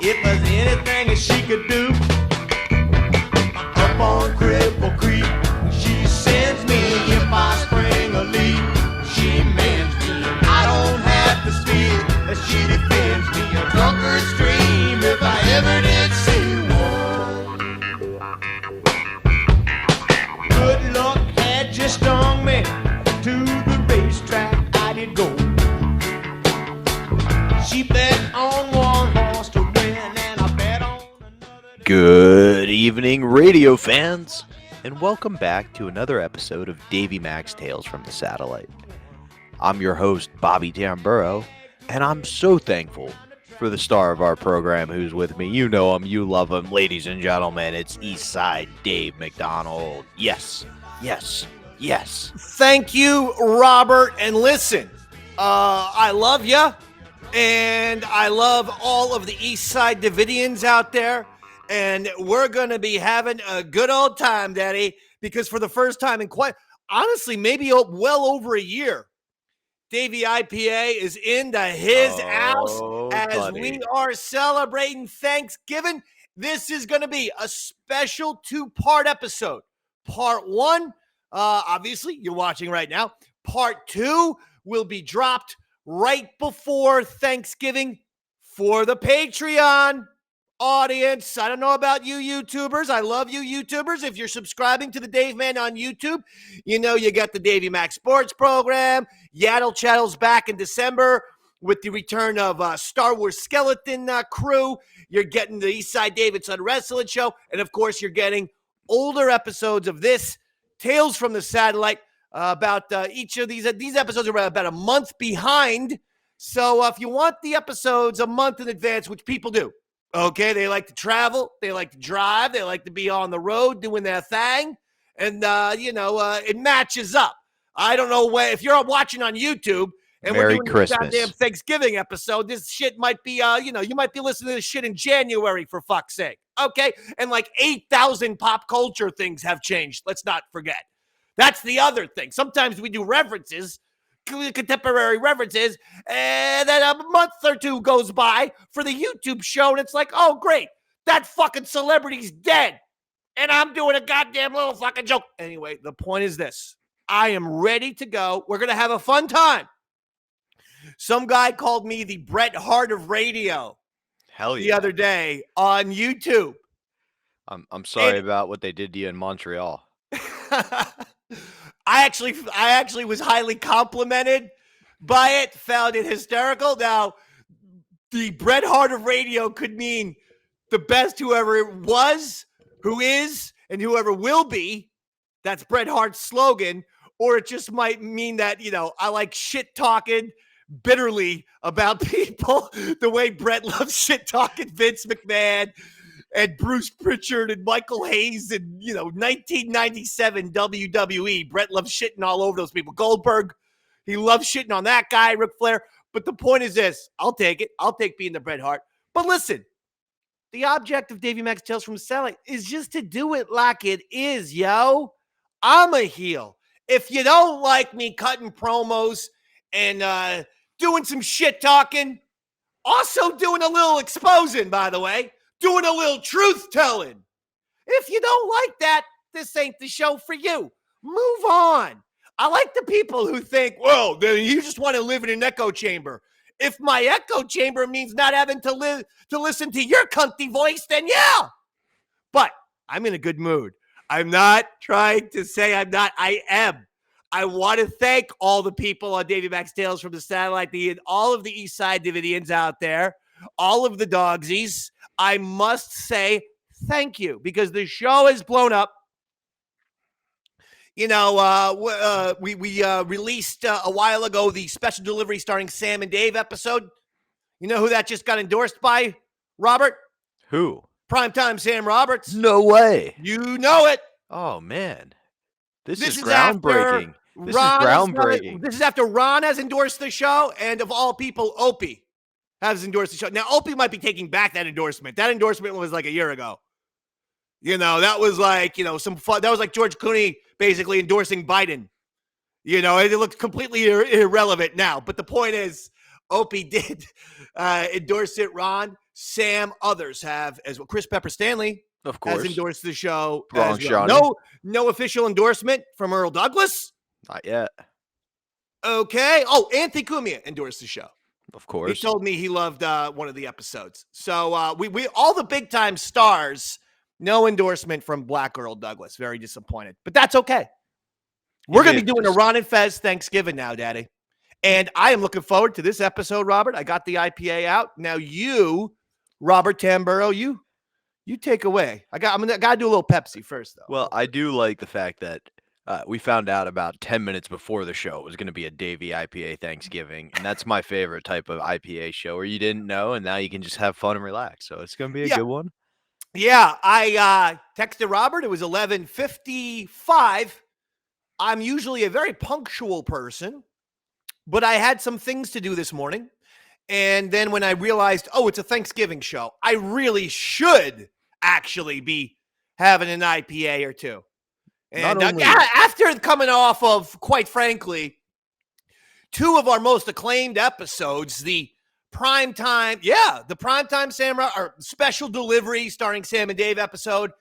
If there's anything that she could do, up on Cripple Creek, she sends me. If I spring a leak, she mends me. I don't have to speak, as she defends me. A drunkard's dream, if I ever did see one. Good luck had just stung me. To the racetrack I did go. She bet on one horse to win, and I bet on another. Good evening, radio fans, and welcome back to another episode of Davey Mac's Tales from the Satellite. I'm your host, Bobby Tamburo, and I'm so thankful for the star of our program who's with me. You know him, you love him, ladies and gentlemen. It's Eastside Dave McDonald. Yes, yes, yes. Thank you, Robert. And listen, I love you, and I love all of the East Side Davidians out there, and we're going to be having a good old time, Daddy, because for the first time in quite, honestly, maybe well over a year, Davey IPA is into his house as we are celebrating Thanksgiving. This is going to be a special two-part episode. Part one, obviously, you're watching right now. Part two will be dropped right before Thanksgiving for the Patreon audience. I don't know about you YouTubers. I love you YouTubers. If you're subscribing to the Dave Man on YouTube, you know you got the Davey Mac Sports program. Yaddle Chaddle's back in December with the return of Star Wars Skeleton Crew. You're getting the Eastside Davidson Wrestling Show. And, of course, you're getting older episodes of this Tales from the Satellite. About each of these episodes are about a month behind. So if you want the episodes a month in advance, which people do, okay, they like to travel, they like to drive, they like to be on the road doing their thing, and it matches up. I don't know if you're watching on YouTube and Merry we're doing Christmas. this goddamn Thanksgiving episode, this shit might be, you might be listening to this shit in January, for fuck's sake, okay? And like 8,000 pop culture things have changed. Let's not forget. That's the other thing. Sometimes we do references, contemporary references, and then a month or two goes by for the YouTube show, and it's like, oh, great, that fucking celebrity's dead, and I'm doing a goddamn little fucking joke. Anyway, the point is this. I am ready to go. We're going to have a fun time. Some guy called me the Bret Hart of radio. Hell yeah. The other day on YouTube. I'm sorry about what they did to you in Montreal. I actually was highly complimented by it, found it hysterical. Now, the Bret Hart of radio could mean the best whoever it was, who is, and whoever will be. That's Bret Hart's slogan. Or it just might mean that, I like shit talking bitterly about people the way Bret loves shit talking Vince McMahon and Bruce Pritchard and Michael Hayes and, 1997 WWE. Bret loves shitting all over those people. Goldberg, he loves shitting on that guy, Ric Flair. But the point is this. I'll take it. I'll take being the Bret Hart. But listen, the object of Davey Mac's Tales from the Satellite is just to do it like it is, yo. I'm a heel. If you don't like me cutting promos and doing some shit talking, also doing a little exposing, by the way, doing a little truth telling. If you don't like that, this ain't the show for you. Move on. I like the people who think, well, then you just want to live in an echo chamber. If my echo chamber means not having to listen to your cunty voice, then yeah. But I'm in a good mood. I'm not trying to say I'm not. I am. I want to thank all the people on Davey Mac's Tales from the Satellite, all of the East Side Davidians out there, all of the dogsies. I must say thank you because the show has blown up. We released a while ago the special delivery starring Sam and Dave episode. You know who that just got endorsed by, Robert? Who? Primetime Sam Roberts. No way. You know it. Oh, man. This is groundbreaking. This is after Ron has endorsed the show, and of all people, Opie has endorsed the show. Now, Opie might be taking back that endorsement. That endorsement was like a year ago. That was like, some fun. That was like George Clooney basically endorsing Biden. It looks completely irrelevant now. But the point is, Opie did endorse it, Ron. Sam, others have as well. Chris Pepper Stanley Of has course. endorsed the show Wrong, as well. Shawnee. No official endorsement from Earl Douglas. Not yet. Okay. Oh, Anthony Cumia endorsed the show. Of He course. told me he loved one of the episodes. So we all the big time stars, no endorsement from Black Earl Douglas. Very disappointed, but that's okay. We're going to be doing a Ron and Fez Thanksgiving now, Daddy. And I am looking forward to this episode, Robert. I got the IPA out. Now you, Robert Tamburo, you take away. I got to do a little Pepsi first, though. Well, I do like the fact that we found out about 10 minutes before the show it was going to be a Davey IPA Thanksgiving. And that's my favorite type of IPA show where you didn't know and now you can just have fun and relax. So it's going to be a good one. Yeah, I texted Robert. It was 11:55. I'm usually a very punctual person, but I had some things to do this morning. And then when I realized, oh, it's a Thanksgiving show, I really should actually be having an IPA or two. And after coming off of, quite frankly, two of our most acclaimed episodes, the primetime Sam or special delivery starring Sam and Dave episode,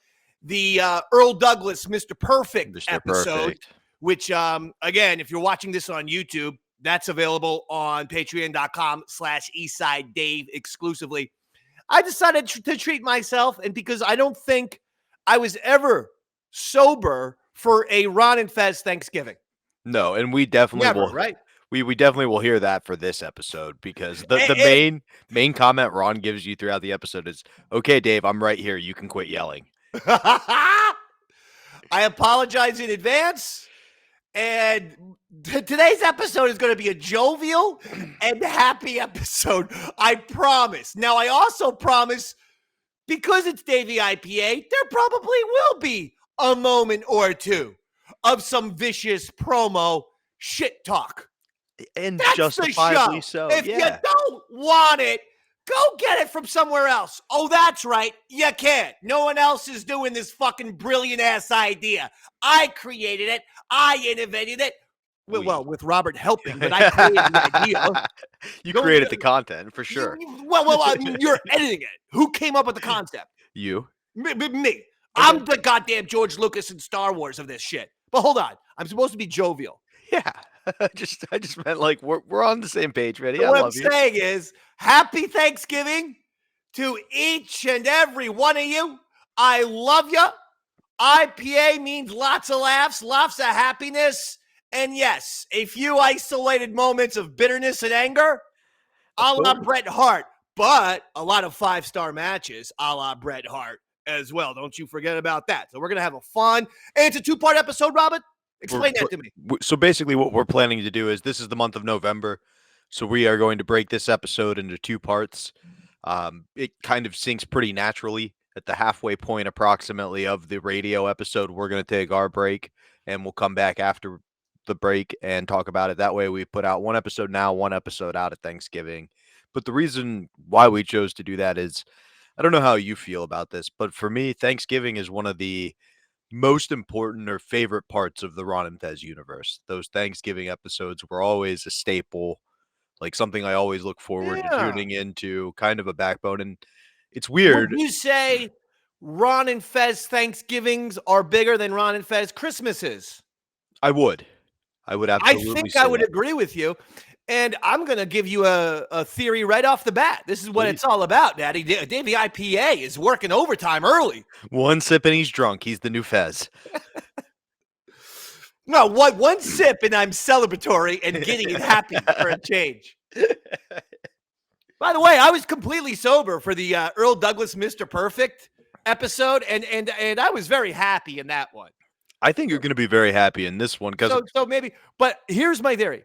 the Earl Douglas Mr. Perfect episode, which, again, if you're watching this on YouTube, that's available on patreon.com/EastSideDave exclusively. I decided to treat myself, and because I don't think I was ever sober for a Ron and Fez Thanksgiving. No, and we definitely will. Right? We definitely will hear that for this episode because the main comment Ron gives you throughout the episode is, "Okay, Dave, I'm right here. You can quit yelling." I apologize in advance. And today's episode is going to be a jovial and happy episode. I promise. Now, I also promise, because it's Davey IPA, there probably will be a moment or two of some vicious promo shit talk. And that's justifiably the show. so. If you don't want it, go get it from somewhere else. Oh, that's right. You can't. No one else is doing this fucking brilliant ass idea. I created it. I innovated it. Well, with Robert helping, but I created the idea. You created the content for sure. I mean, you're editing it. Who came up with the concept? You. Me. Okay. I'm the goddamn George Lucas in Star Wars of this shit. But hold on. I'm supposed to be jovial. Yeah. I just meant like we're on the same page, ready? So what I'm saying is, happy Thanksgiving to each and every one of you. I love you. IPA means lots of laughs, lots of happiness, and yes, a few isolated moments of bitterness and anger, a la Bret Hart, but a lot of 5-star matches, a la Bret Hart as well. Don't you forget about that. So we're gonna have a fun, and it's a 2-part episode, Robert. Explain that to me. So basically what we're planning to do is this is the month of November. So we are going to break this episode into 2 parts. It kind of syncs pretty naturally at the halfway point approximately of the radio episode. We're going to take our break and we'll come back after the break and talk about it. That way we put out 1 episode now, 1 episode out at Thanksgiving. But the reason why we chose to do that is, I don't know how you feel about this, but for me, Thanksgiving is one of the most important or favorite parts of the Ron and Fez universe. Those Thanksgiving episodes were always a staple, like something I always look forward to tuning into, kind of a backbone. And it's weird. Would you say Ron and Fez Thanksgivings are bigger than Ron and Fez Christmases? I would absolutely. I think I would agree with you. And I'm going to give you a theory right off the bat. This is what it's all about, Daddy. Davey IPA is working overtime early. 1 sip and he's drunk. He's the new Fez. No, one sip and I'm celebratory and getting happy for a change. By the way, I was completely sober for the Earl Douglas Mr. Perfect episode, and I was very happy in that one. I think you're going to be very happy in this one. So maybe, but here's my theory.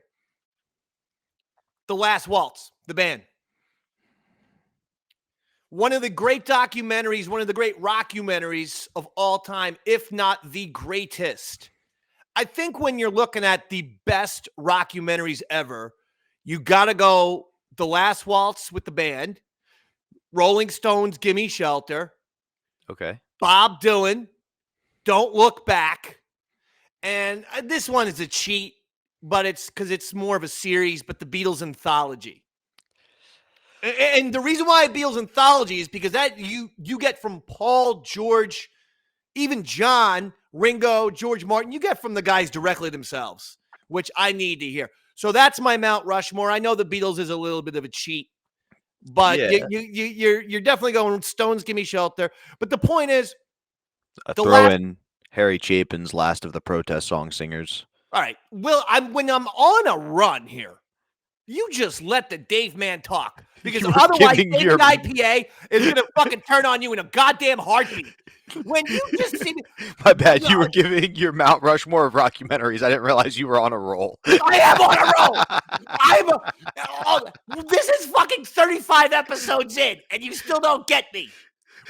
The Last Waltz, the band. One of the great documentaries, one of the great rockumentaries of all time, if not the greatest. I think when you're looking at the best rockumentaries ever, you got to go The Last Waltz with the band, Rolling Stones, Gimme Shelter. Okay. Bob Dylan, Don't Look Back. And this one is a cheat, but it's because it's more of a series, but the Beatles anthology. And the reason why Beatles anthology is because that you get from Paul, George, even John, Ringo, George Martin, you get from the guys directly themselves, which I need to hear. So that's my Mount Rushmore. I know the Beatles is a little bit of a cheat, but you're definitely going Stones, Give Me Shelter. But the point is, throw in Harry Chapin's Last of the Protest Song Singers. All right. Well, when I'm on a run here, you just let the Dave man talk. Because otherwise, David IPA is going to fucking turn on you in a goddamn heartbeat. When you just see me. My bad. You were giving your Mount Rushmore of rockumentaries. I didn't realize you were on a roll. I am on a roll. This is fucking 35 episodes in, and you still don't get me.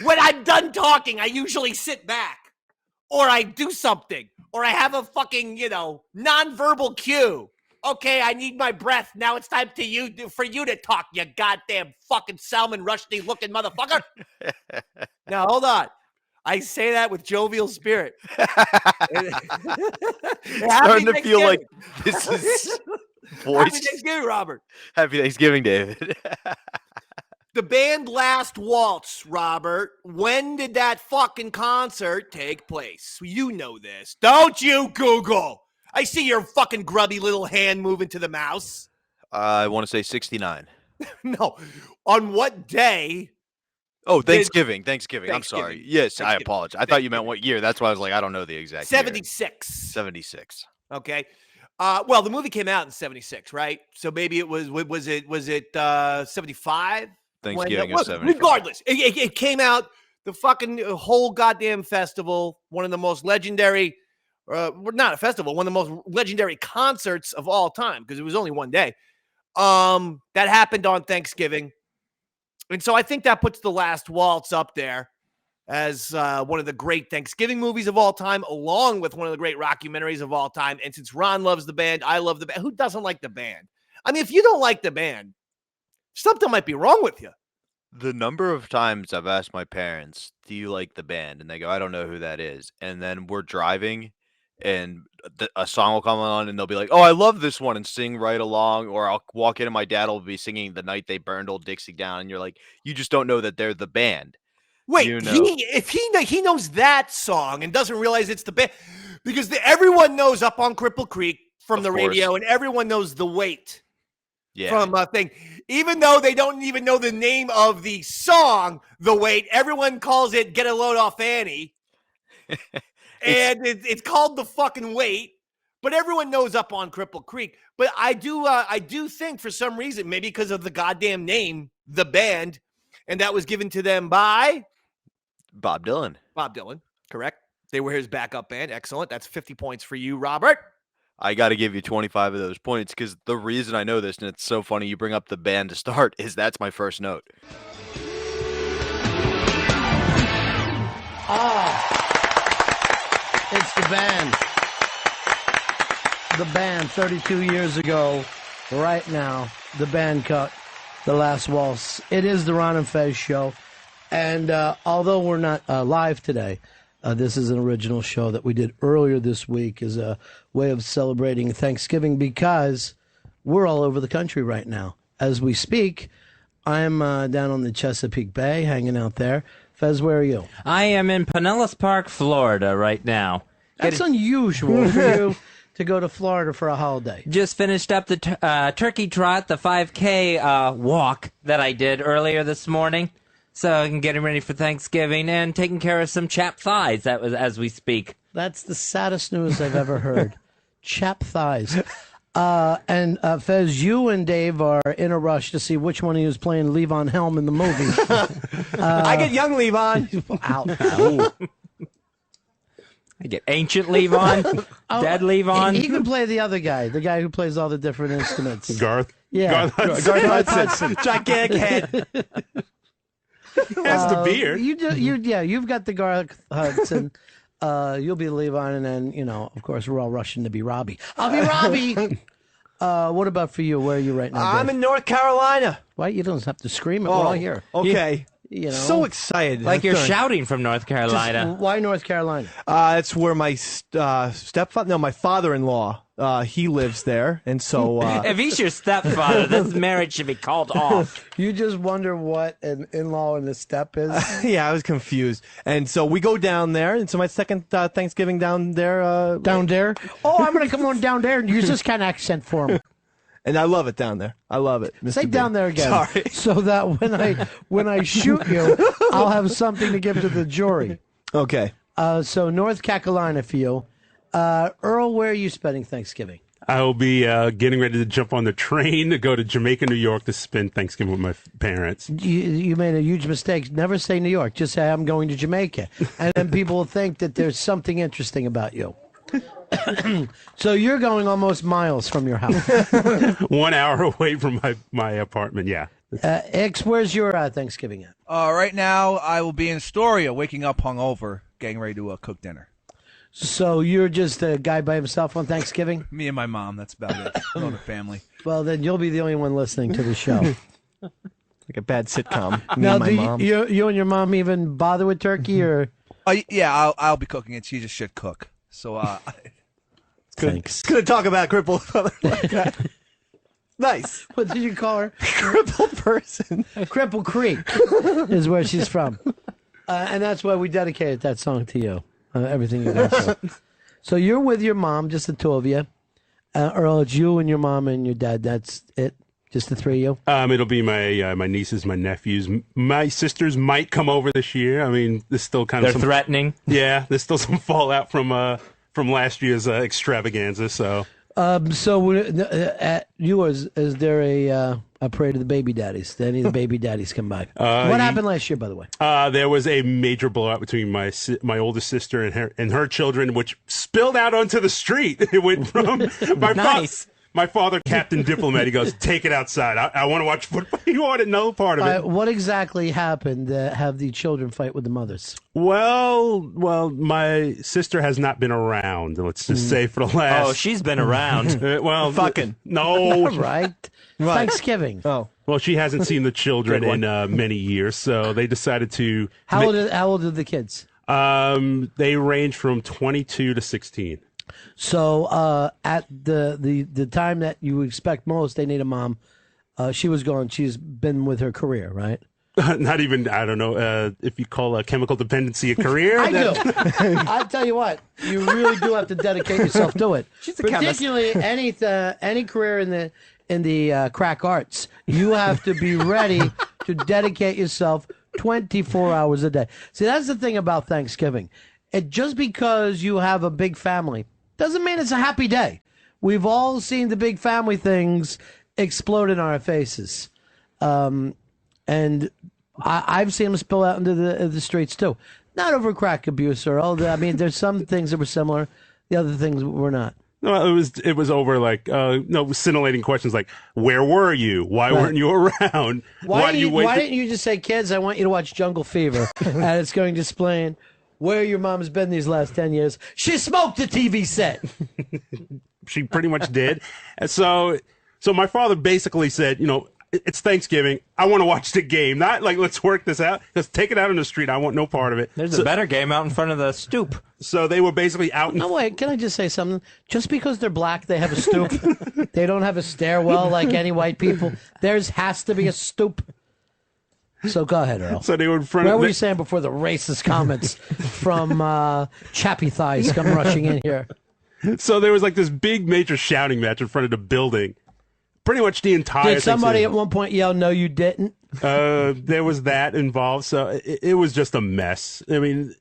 When I'm done talking, I usually sit back, or I do something, or I have a fucking, nonverbal cue. Okay, I need my breath. Now it's time for you to talk, you goddamn fucking Salman Rushdie looking motherfucker. Now, hold on. I say that with jovial spirit. Starting to feel like this is voice. Happy Thanksgiving, Robert. Happy Thanksgiving, David. The band Last Waltz, Robert. When did that fucking concert take place? You know this. Don't you, Google? I see your fucking grubby little hand moving to the mouse. I want to say 69. No. On what day? Oh, Thanksgiving. I'm sorry. Yes, I apologize. I thought you meant what year. That's why I was like, I don't know the exact 76. year. 76. Okay. Well, the movie came out in 76, right? So maybe it was it 75? Thanksgiving of 75. Regardless, it came out, the fucking whole goddamn festival, one of the most legendary not a festival, one of the most legendary concerts of all time, because it was only one day. That happened on Thanksgiving. And so I think that puts The Last Waltz up there as one of the great Thanksgiving movies of all time, along with one of the great rockumentaries of all time. And since Ron loves the band, I love the band. Who doesn't like the band? I mean, if you don't like the band, something might be wrong with you. The number of times I've asked my parents, do you like the band? And they go, I don't know who that is. And then we're driving and a song will come on and they'll be like, oh, I love this one, and sing right along. Or I'll walk in and my dad will be singing The Night They Burned Old Dixie Down. And you're like, you just don't know that they're the band. Wait, if he knows that song and doesn't realize it's the band, because everyone knows Up on Cripple Creek from the radio, and everyone knows The Wait from a thing. Even though they don't even know the name of the song, The Wait, everyone calls it Get a Load Off Annie. And it's called The Fucking Wait, but everyone knows Up on Cripple Creek. But I do think for some reason, maybe because of the goddamn name, the band, and that was given to them by Bob Dylan. Bob Dylan, correct. They were his backup band. Excellent. That's 50 points for you, Robert. I got to give you 25 of those points because the reason I know this, and it's so funny you bring up the band to start, is that's my first note. It's the band. The band 32 years ago, right now, the band cut The Last Waltz. It is the Ron and Fez show. And although we're not live today, this is an original show that we did earlier this week as a way of celebrating Thanksgiving because we're all over the country right now. As we speak, I'm down on the Chesapeake Bay, hanging out there. Fez, where are you? I am in Pinellas Park, Florida right now. That's unusual for you to go to Florida for a holiday. Just finished up the turkey trot, the 5K walk that I did earlier this morning. So I'm getting ready for Thanksgiving and taking care of some chapped thighs that was as we speak. That's the saddest news I've ever heard. Chapped thighs. And Fez, you and Dave are in a rush to see which one of you is playing Levon Helm in the movie. I get young Levon. Out. I get ancient Levon, dead Levon. He can play the other guy, the guy who plays all the different instruments. Garth? Yeah. Garth Hudson. Gigantic head. Has the beard. You've got the Garth Hudson. You'll be Levon, and then, of course, we're all rushing to be Robbie. I'll be Robbie. What about for you? Where are you right now, Dave? I'm in North Carolina. Why? You don't have to scream it. We're all here. Okay. You know, So excited. Like you're Done. shouting from North Carolina. Why North Carolina? It's where my my father-in-law, he lives there, and so If he's your stepfather, this marriage should be called off. You just wonder what an in-law and a step is. yeah, I was confused, and so we go down there, and so my second Thanksgiving down there, Down there? Oh, I'm going to come on down there and use this kind of accent for him. and I love it down there. I love it. Mr. Say B. down there again. Sorry. So that when I shoot you, I'll have something to give to the jury. Okay. So North Carolina for you. Earl, where are you spending Thanksgiving? I will be getting ready to jump on the train to go to Jamaica, New York to spend Thanksgiving with my parents. You made a huge mistake. Never say New York. Just say I'm going to Jamaica. And then people will think that there's something interesting about you. So you're going almost miles from your house. 1 hour away from my apartment, yeah. X, where's your Thanksgiving at? Right now, I will be in Astoria, waking up hungover, getting ready to cook dinner. So you're just a guy by himself on Thanksgiving? Me and my mom, that's about it. No other family. Well, then you'll be the only one listening to the show. Like a bad sitcom. Me Now, and my do mom. you and your mom even bother with turkey, or? Yeah, I'll be cooking it. She just should cook. So, Thanks. Gonna talk about crippled mother like that. Nice. What did you call her? Crippled person. Cripple Creek is where she's from. And that's why we dedicated that song to you. Everything you guys do. So you're with your mom, just the two of you. Earl, it's you and your mom and your dad. That's it? Just the three of you? It'll be my nieces, my nephews. My sisters might come over this year. I mean, there's still kind of They're threatening. Yeah, there's still some fallout from last year's extravaganza, so... So at yours, is there a parade of the baby daddies? Did any of the baby daddies come by? What happened last year, by the way? There was a major blowout between my oldest sister and her children, which spilled out onto the street. It went from my father, Captain Diplomat. He goes, "Take it outside. I want to watch football." He wanted no part of it. What exactly happened to have the children fight with the mothers? Well, my sister has not been around. Let's just say for the last. Oh, she's been around. Fucking. No. Right? Thanksgiving. Oh. Well, she hasn't seen the children in many years, so they decided to. How old are the kids? They range from 22 to 16. So at the time that you expect most, they need a mom. She was gone. She's been with her career, right? Not even, I don't know, if you call a chemical dependency a career. I do. I'll tell you what, you really do have to dedicate yourself to it. She's a chemist. Particularly any career in the crack arts. You have to be ready to dedicate yourself 24 hours a day. See, that's the thing about Thanksgiving. Just because you have a big family doesn't mean it's a happy day. We've all seen the big family things explode in our faces. And I've seen them spill out into the streets too. Not over crack abuse or all that. I mean, there's some things that were similar. The other things were not. No, it was over like scintillating questions like, where were you? Why weren't you around? Why didn't you just say, kids, I want you to watch Jungle Fever, and it's going to explain where your mom's been these last 10 years. She smoked a TV set. She pretty much did. And so my father basically said, it's Thanksgiving. I want to watch the game. Not like, let's work this out. Let's take it out on the street. I want no part of it. There's a better game out in front of the stoop. So they were basically out in... No, wait, can I just say something? Just because they're black, they have a stoop. They don't have a stairwell like any white people. Theirs has to be a stoop. So go ahead, Earl. So they were in front What of... were you saying before the racist comments from Chappy Thighs come rushing in here? So there was like this big major shouting match in front of the building. Pretty much the entire... Did somebody at one point yell, "No, you didn't"? There was that involved. So it was just a mess. I mean,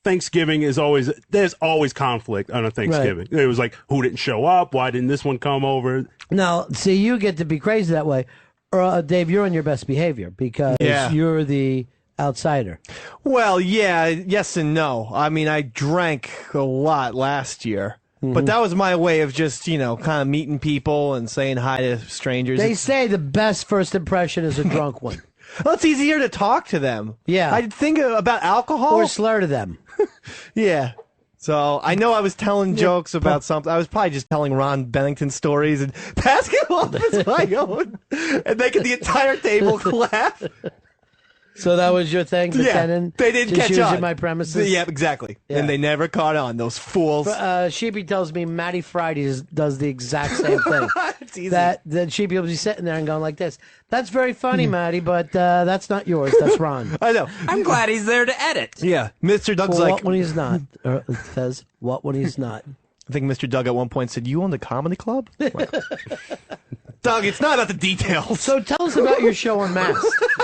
Thanksgiving is always... There's always conflict on a Thanksgiving. Right. It was like, who didn't show up? Why didn't this one come over? Now, see, you get to be crazy that way. Dave, you're on your best behavior because you're the outsider. Well, yeah, yes and no. I mean, I drank a lot last year. But that was my way of just, kind of meeting people and saying hi to strangers. They say the best first impression is a drunk one. Well, it's easier to talk to them. Yeah. I think about alcohol. Or slur to them. Yeah. So I know I was telling jokes about something. I was probably just telling Ron Bennington stories and passing them off as my own and making the entire table laugh. So that was your thing, pretending they didn't catch using on. my premises? Yeah, exactly. Yeah. And they never caught on, those fools. Sheepy tells me Matty Fridays does the exact same thing. It's easy. That Sheepy will be sitting there and going like this. That's very funny, Matty, but that's not yours. That's Ron. I know. I'm glad he's there to edit. Yeah, Mr. Doug's Well, like, what when he's not? Says what when he's not? I think Mr. Doug at one point said, "You own the comedy club?" Like, Doug, it's not about the details. So tell us about your show on Mass.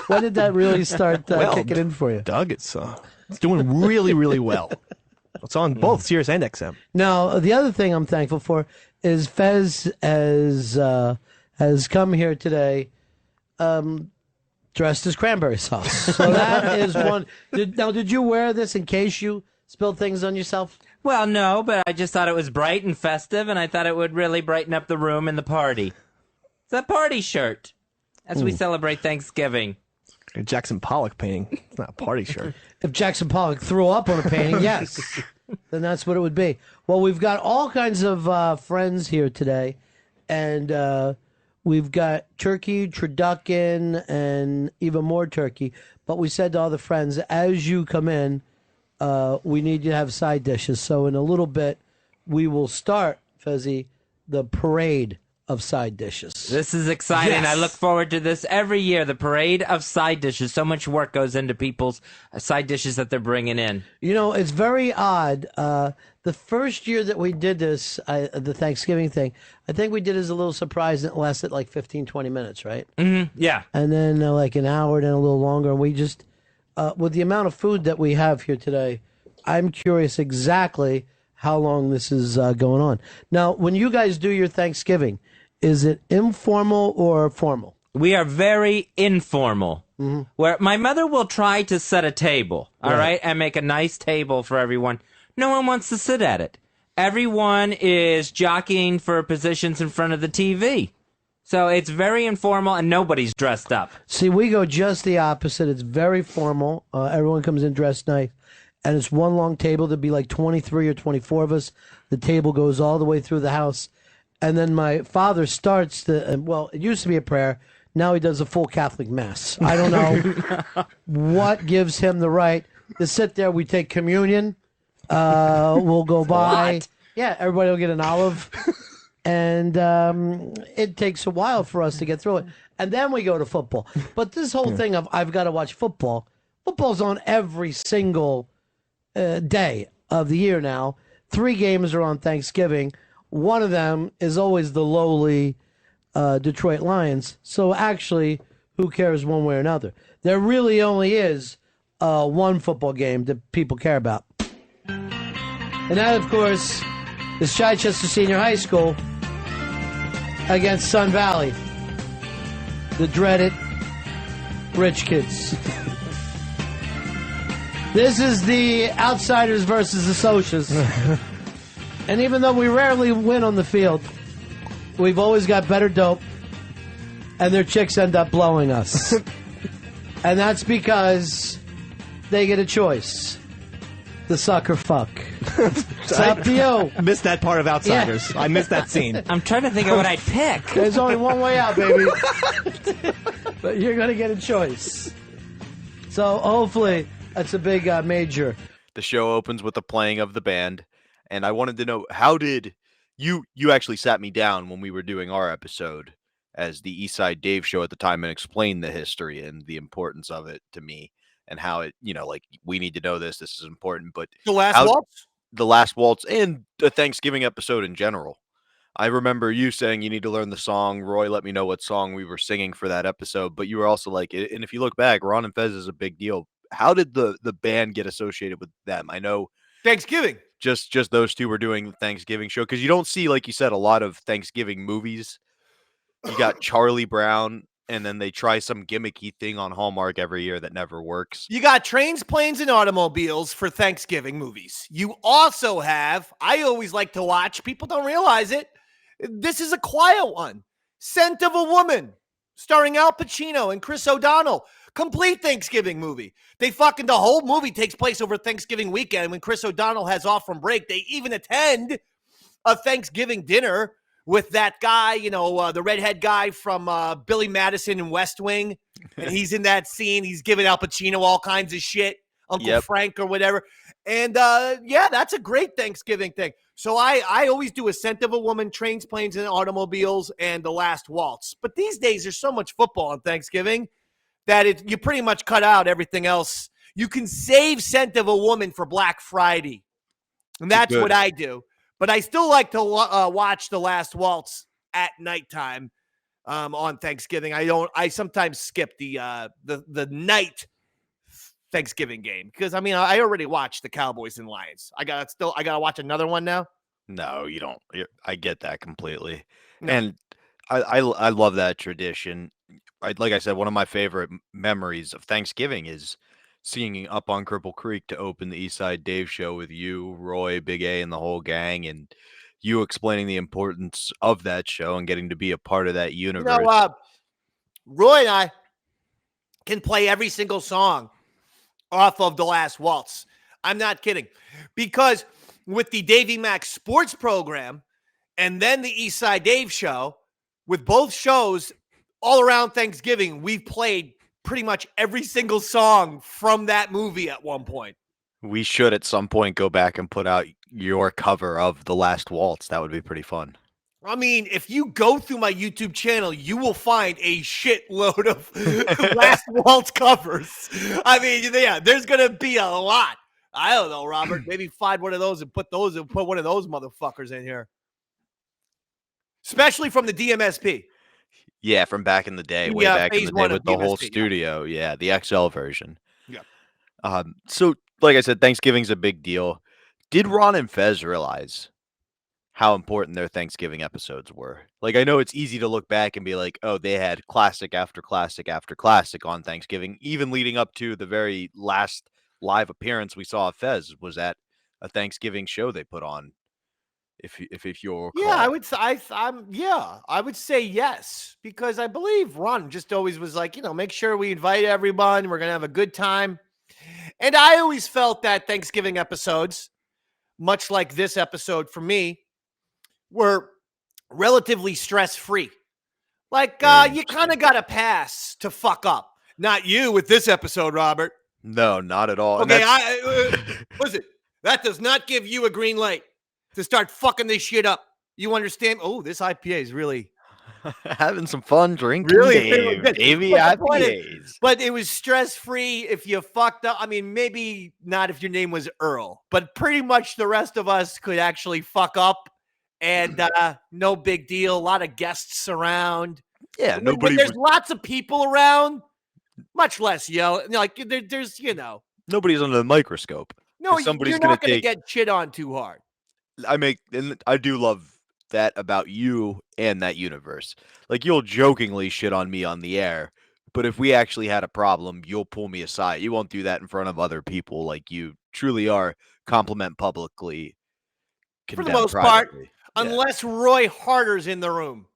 When did that really start kicking in for you? Doug, it's doing really, really well. It's on both Sirius and XM. Now, the other thing I'm thankful for is Fez has come here today dressed as cranberry sauce. So that is one. Did you wear this in case you spilled things on yourself? Well, no, but I just thought it was bright and festive, and I thought it would really brighten up the room and the party. It's a party shirt as we celebrate Thanksgiving. A Jackson Pollock painting. It's not a party shirt. If Jackson Pollock threw up on a painting, yes, then that's what it would be. Well, we've got all kinds of friends here today, and we've got turkey, turducken, and even more turkey. But we said to all the friends, as you come in, we need you to have side dishes. So in a little bit, we will start, Fezzy, the parade of side dishes. This is exciting. Yes. I look forward to this every year. The parade of side dishes. So much work goes into people's side dishes that they're bringing in. You know, it's very odd. The first year that we did this, the Thanksgiving thing, I think we did as a little surprise, and it lasted like 15, 20 minutes, right? Mm-hmm. Yeah. And then like an hour, then a little longer. And we just, with the amount of food that we have here today, I'm curious exactly how long this is going on. Now, when you guys do your Thanksgiving, is it informal or formal? We are very informal. Mm-hmm. Where my mother will try to set a table, all right, and make a nice table for everyone. No one wants to sit at it. Everyone is jockeying for positions in front of the TV. So it's very informal, and nobody's dressed up. See, we go just the opposite. It's very formal. Everyone comes in dressed nice. And it's one long table. There'd be like 23 or 24 of us. The table goes all the way through the house. And then my father starts well, it used to be a prayer. Now he does a full Catholic Mass. I don't know what gives him the right to sit there. We take communion. We'll go by. What? Yeah, everybody will get an olive. And it takes a while for us to get through it. And then we go to football. But this whole thing of I've got to watch football, football's on every single day of the year now. 3 games are on Thanksgiving. One of them is always the lowly Detroit Lions. So actually, who cares one way or another? There really only is one football game that people care about. And that, of course, is Chichester Senior High School against Sun Valley, the dreaded rich kids. This is the outsiders versus the socials. And even though we rarely win on the field, we've always got better dope, and their chicks end up blowing us. And that's because they get a choice. The suck or fuck. It's up to you. I missed that part of Outsiders. Yeah. I missed that scene. I'm trying to think of what I'd pick. There's only one way out, baby. But you're going to get a choice. So hopefully that's a big major. The show opens with the playing of the band, and I wanted to know, how did you actually sat me down when we were doing our episode as the Eastside Dave show at the time and explained the history and the importance of it to me and how it, like, we need to know this is important. But The Last Waltz? The Last Waltz and the Thanksgiving episode in general. I remember you saying you need to learn the song. Roy let me know what song we were singing for that episode, but you were also like, and if you look back, Ron and Fez is a big deal. How did the band get associated with them? I know Thanksgiving. Just those two were doing the Thanksgiving show, because you don't see, like you said, a lot of Thanksgiving movies. You got Charlie Brown, and then they try some gimmicky thing on Hallmark every year that never works. You got Trains, Planes, and Automobiles for Thanksgiving movies. You also have, I always like to watch, people don't realize it, this is a quiet one, Scent of a Woman, starring Al Pacino and Chris O'Donnell. Complete Thanksgiving movie. The whole movie takes place over Thanksgiving weekend when Chris O'Donnell has off from break. They even attend a Thanksgiving dinner with that guy, the redhead guy from Billy Madison and West Wing, and he's in that scene. He's giving Al Pacino all kinds of shit, Uncle Yep. Frank or whatever. And yeah, that's a great Thanksgiving thing. So I always do Ascent of a Woman, Trains, Planes, and Automobiles, and The Last Waltz. But these days, there's so much football on Thanksgiving that you pretty much cut out everything else. You can save Scent of a Woman for Black Friday, and that's Good. what I do. But I still like to watch The Last Waltz at nighttime on Thanksgiving. I sometimes skip the night Thanksgiving game because I already watched the Cowboys and Lions. I gotta watch another one now. No, you don't. I get that completely, No. and I love that tradition. Like I said, one of my favorite memories of Thanksgiving is seeing Up on Cripple Creek to open the Eastside Dave show with you, Roy, Big A, and the whole gang, and you explaining the importance of that show and getting to be a part of that universe. Roy and I can play every single song off of The Last Waltz. I'm not kidding. Because with the Davey Max sports program and then the Eastside Dave show, with both shows all around Thanksgiving, we've played pretty much every single song from that movie at one point. We should at some point go back and put out your cover of The Last Waltz. That would be pretty fun. If you go through my YouTube channel, you will find a shitload of Last Waltz covers. Yeah, there's going to be a lot. I don't know, Robert. Maybe find one of those and put one of those motherfuckers in here. Especially from the DMSP. Yeah, from back in the day, way back in the day with the whole DMSP, studio. Yeah, the XL version. Yeah. So, like I said, Thanksgiving's a big deal. Did Ron and Fez realize how important their Thanksgiving episodes were? Like, I know it's easy to look back and be like, oh, they had classic after classic after classic on Thanksgiving, even leading up to the very last live appearance we saw of Fez was at a Thanksgiving show they put on. If you'll recall. Yeah, I would say yes, because I believe Ron just always was like, make sure we invite everyone. We're going to have a good time. And I always felt that Thanksgiving episodes, much like this episode for me, were relatively stress-free. Like, you kind of got to pass to fuck up. Not you with this episode, Robert. No, not at all. Okay, listen, that does not give you a green light to start fucking this shit up. You understand? Oh, this IPA is really having some fun drinking. Really? Davey IPAs. But it was stress-free if you fucked up. Maybe not if your name was Earl, but pretty much the rest of us could actually fuck up, and no big deal. A lot of guests around. Yeah, when there's lots of people around, much less yell. Like there's nobody's under the microscope. No, somebody's you're not going to get shit on too hard. And I do love that about you and that universe. Like, you'll jokingly shit on me on the air, but if we actually had a problem, you'll pull me aside. You won't do that in front of other people like you truly are. Compliment publicly. For the most part, unless Roy Harder's in the room,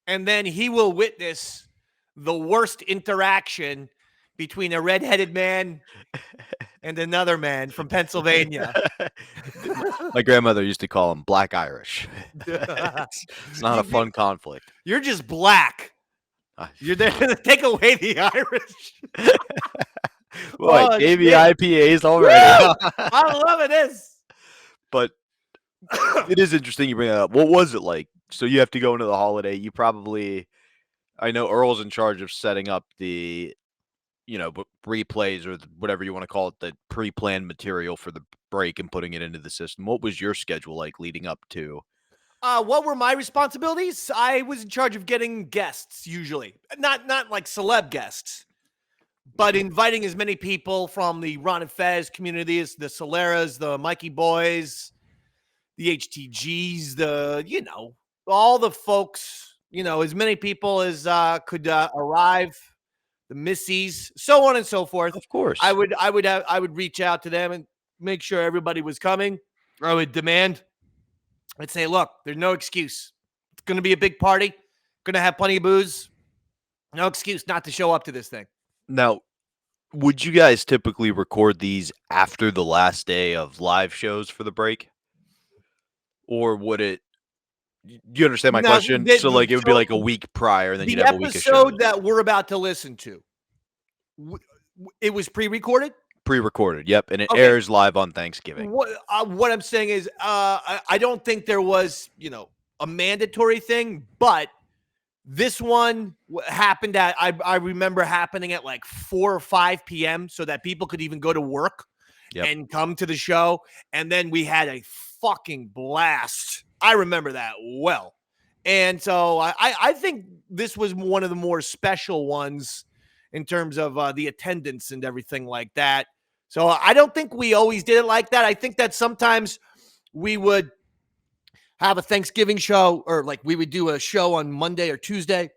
and then he will witness the worst interaction between a redheaded man and another man from Pennsylvania. My grandmother used to call him Black Irish. It's not a fun conflict. You're just black. You're there to take away the Irish. Boy, Davey IPAs already. I'm loving this. But it is interesting you bring that up. What was it like? So you have to go into the holiday. You probably, I know Earl's in charge of setting up the replays or whatever you want to call it, the pre-planned material for the break and putting it into the system. What was your schedule like leading up to? What were my responsibilities? I was in charge of getting guests, usually. Not like celeb guests, but inviting as many people from the Ron and Fez communities, the Soleras, the Mikey Boys, the HTGs, all the folks, as many people as could arrive. The Missies, so on and so forth. Of course, I would reach out to them and make sure everybody was coming. I would demand. I'd say, look, there's no excuse. It's going to be a big party. Going to have plenty of booze. No excuse not to show up to this thing. Now, would you guys typically record these after the last day of live shows for the break, or would it You understand my Now, question? So like it would be like a week prior, and then you'd the have a week of shows. episode that we're about to listen to, it was pre-recorded. Pre-recorded, yep, and it Okay. airs live on Thanksgiving. What I'm saying is, I don't think there was, a mandatory thing, but this one happened at, I remember happening at like 4 or 5 p.m. so that people could even go to work and come to the show. And then we had a fucking blast. I remember that well. And so I think this was one of the more special ones in terms of the attendance and everything like that. So I don't think we always did it like that. I think that sometimes we would have a Thanksgiving show, or like we would do a show on Monday or Tuesday,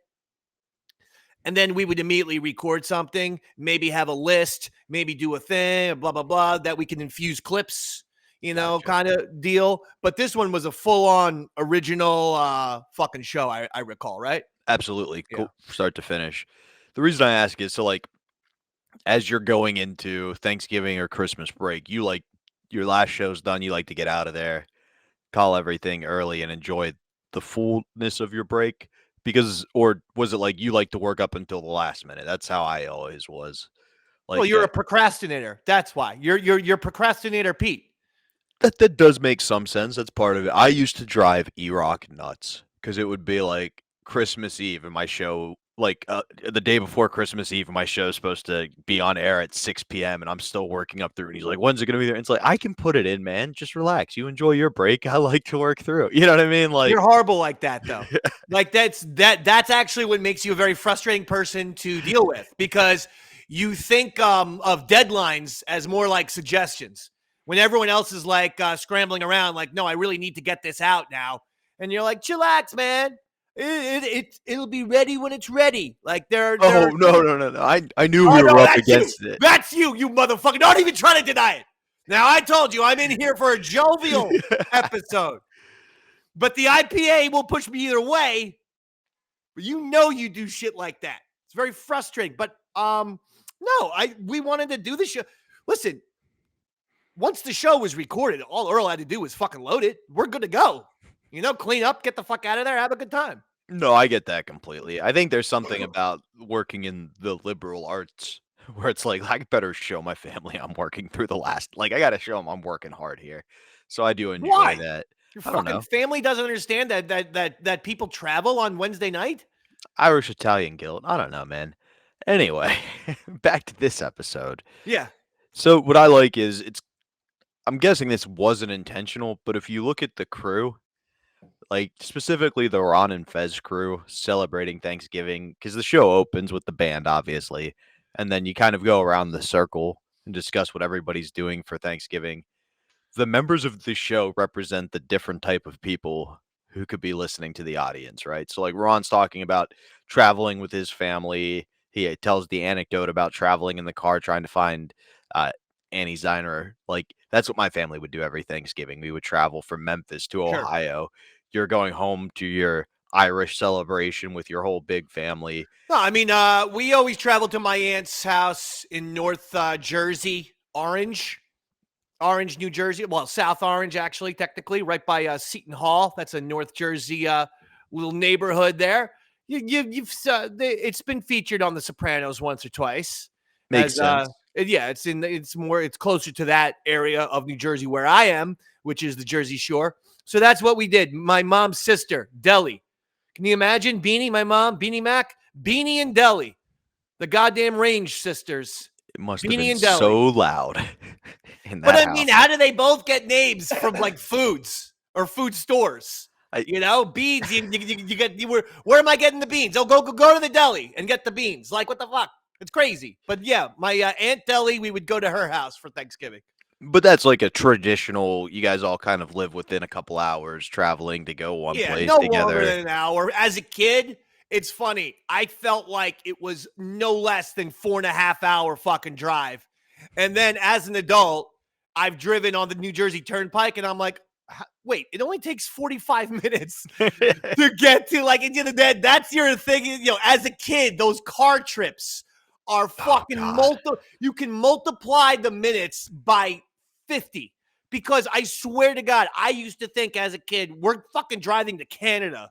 and then we would immediately record something, maybe have a list, maybe do a thing, blah, blah, blah, that we can infuse clips, Gotcha. kind of deal. But this one was a full-on original fucking show, I recall, right? Absolutely, Yeah. cool, start to finish. The reason I ask is so like, as you're going into Thanksgiving or Christmas break, you like your last show's done, you like to get out of there, call everything early, and enjoy the fullness of your break. Because, or was it like you like to work up until the last minute? That's how I always was. Like, Well, you're a procrastinator. That's why. You're procrastinator Pete. that does make some sense. That's part of it. I used to drive E-Rock nuts because it would be like Christmas Eve and my show, like the day before Christmas Eve, and my show is supposed to be on air at 6 p.m. and I'm still working up through. And he's like, "When's it gonna be there?" And it's like, I can put it in, man. Just relax. You enjoy your break. I like to work through. You know what I mean? Like, You're horrible like that, though. Like that's actually what makes you a very frustrating person to deal with, because you think of deadlines as more like suggestions when everyone else is like scrambling around, like, no, I really need to get this out now. And you're like, chillax, man. It'll be ready when it's ready. Like they're oh no. I knew we no, were up that's against you. it. That's you motherfucker. Don't even try to deny it. Now, I told you I'm in here for a jovial episode. But the IPA will push me either way. But you do shit like that. It's very frustrating. But no, we wanted to do the show. Listen, once the show was recorded, all Earl had to do was fucking load it. We're good to go. Clean up, get the fuck out of there, have a good time. No, I get that completely. I think there's something about working in the liberal arts where it's like, I better show my family I'm working through the last. Like, I got to show them I'm working hard here. So I do enjoy Why? that. Your I don't fucking know. family doesn't understand that people travel on Wednesday night? Irish Italian Guild. I don't know, man. Anyway, back to this episode. Yeah. So what I like is I'm guessing this wasn't intentional, but if you look at the crew, like specifically the Ron and Fez crew celebrating Thanksgiving, because the show opens with the band, obviously, and then you kind of go around the circle and discuss what everybody's doing for Thanksgiving. The members of the show represent the different type of people who could be listening to the audience, right? So like Ron's talking about traveling with his family. He tells the anecdote about traveling in the car trying to find Annie Ziner. Like that's what my family would do every Thanksgiving. We would travel from Memphis to Sure. Ohio. You're going home to your Irish celebration with your whole big family. No, I mean, we always traveled to my aunt's house in North Jersey, Orange, New Jersey. Well, South Orange, actually, technically, right by Seton Hall. That's a North Jersey little neighborhood there. It's been featured on The Sopranos once or twice. Makes sense. Yeah, it's closer to that area of New Jersey where I am, which is the Jersey Shore. So that's what we did. My mom's sister, Deli. Can you imagine Beanie, my mom, Beanie Mac, Beanie and Deli, the goddamn Range sisters. It must Beanie have been and Deli. so loud in that But I house. mean, how do they both get names from like foods or food stores? Beans. Where am I getting the beans? Oh, go to the deli and get the beans. Like, what the fuck? It's crazy. But yeah, my Aunt Deli, we would go to her house for Thanksgiving. But that's like a traditional, you guys all kind of live within a couple hours traveling to go one place no together. longer than an hour. As a kid, it's funny. I felt like it was no less than 4.5 hour fucking drive. And then as an adult, I've driven on the New Jersey Turnpike and I'm like, wait, it only takes 45 minutes to get to like into the bed. That's your thing. As a kid, those car trips are fucking you can multiply the minutes by 50 because I swear to God, I used to think as a kid, we're fucking driving to Canada.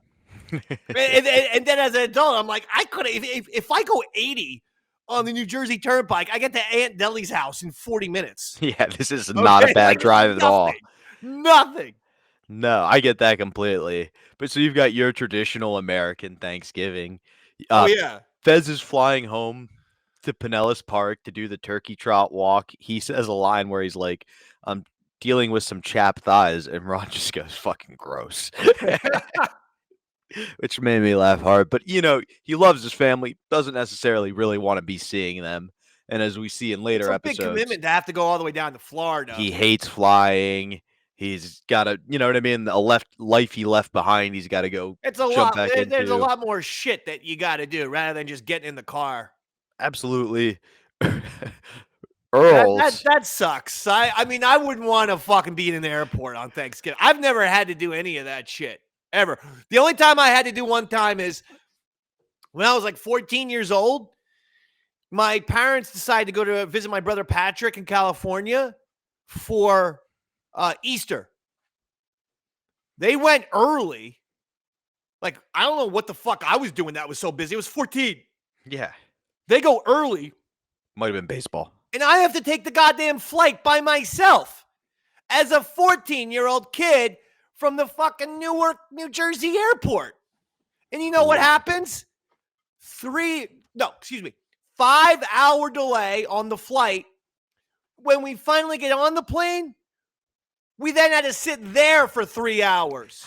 and then as an adult, I'm like, I could if I go 80 on the New Jersey Turnpike, I get to Aunt Deli's house in 40 minutes. Yeah, this is not a bad drive at all. Nothing. No, I get that completely. But so you've got your traditional American Thanksgiving. Oh yeah. Fez is flying home to Pinellas Park to do the turkey trot walk. He says a line where he's like, I'm dealing with some chapped thighs, and Ron just goes, fucking gross. Which made me laugh hard. But, he loves his family, doesn't necessarily really want to be seeing them. And as we see in later episodes, big commitment to have to go all the way down to Florida. He hates flying. He's got to, you know what I mean? A life he left behind. He's got to go. It's a lot. There's a lot more shit that you got to do rather than just getting in the car. Absolutely. Earls. That sucks. I mean, I wouldn't want to fucking be in an airport on Thanksgiving. I've never had to do any of that shit ever. The only time I had to do one time is when I was like 14 years old. My parents decided to go to visit my brother Patrick in California for Easter. They went early. Like, I don't know what the fuck I was doing that was so busy. It was 14. Yeah. They go early. Might have been baseball. And I have to take the goddamn flight by myself as a 14-year-old kid from the fucking Newark, New Jersey airport. And you know what happens? 5-hour delay on the flight. When we finally get on the plane, we then had to sit there for 3 hours.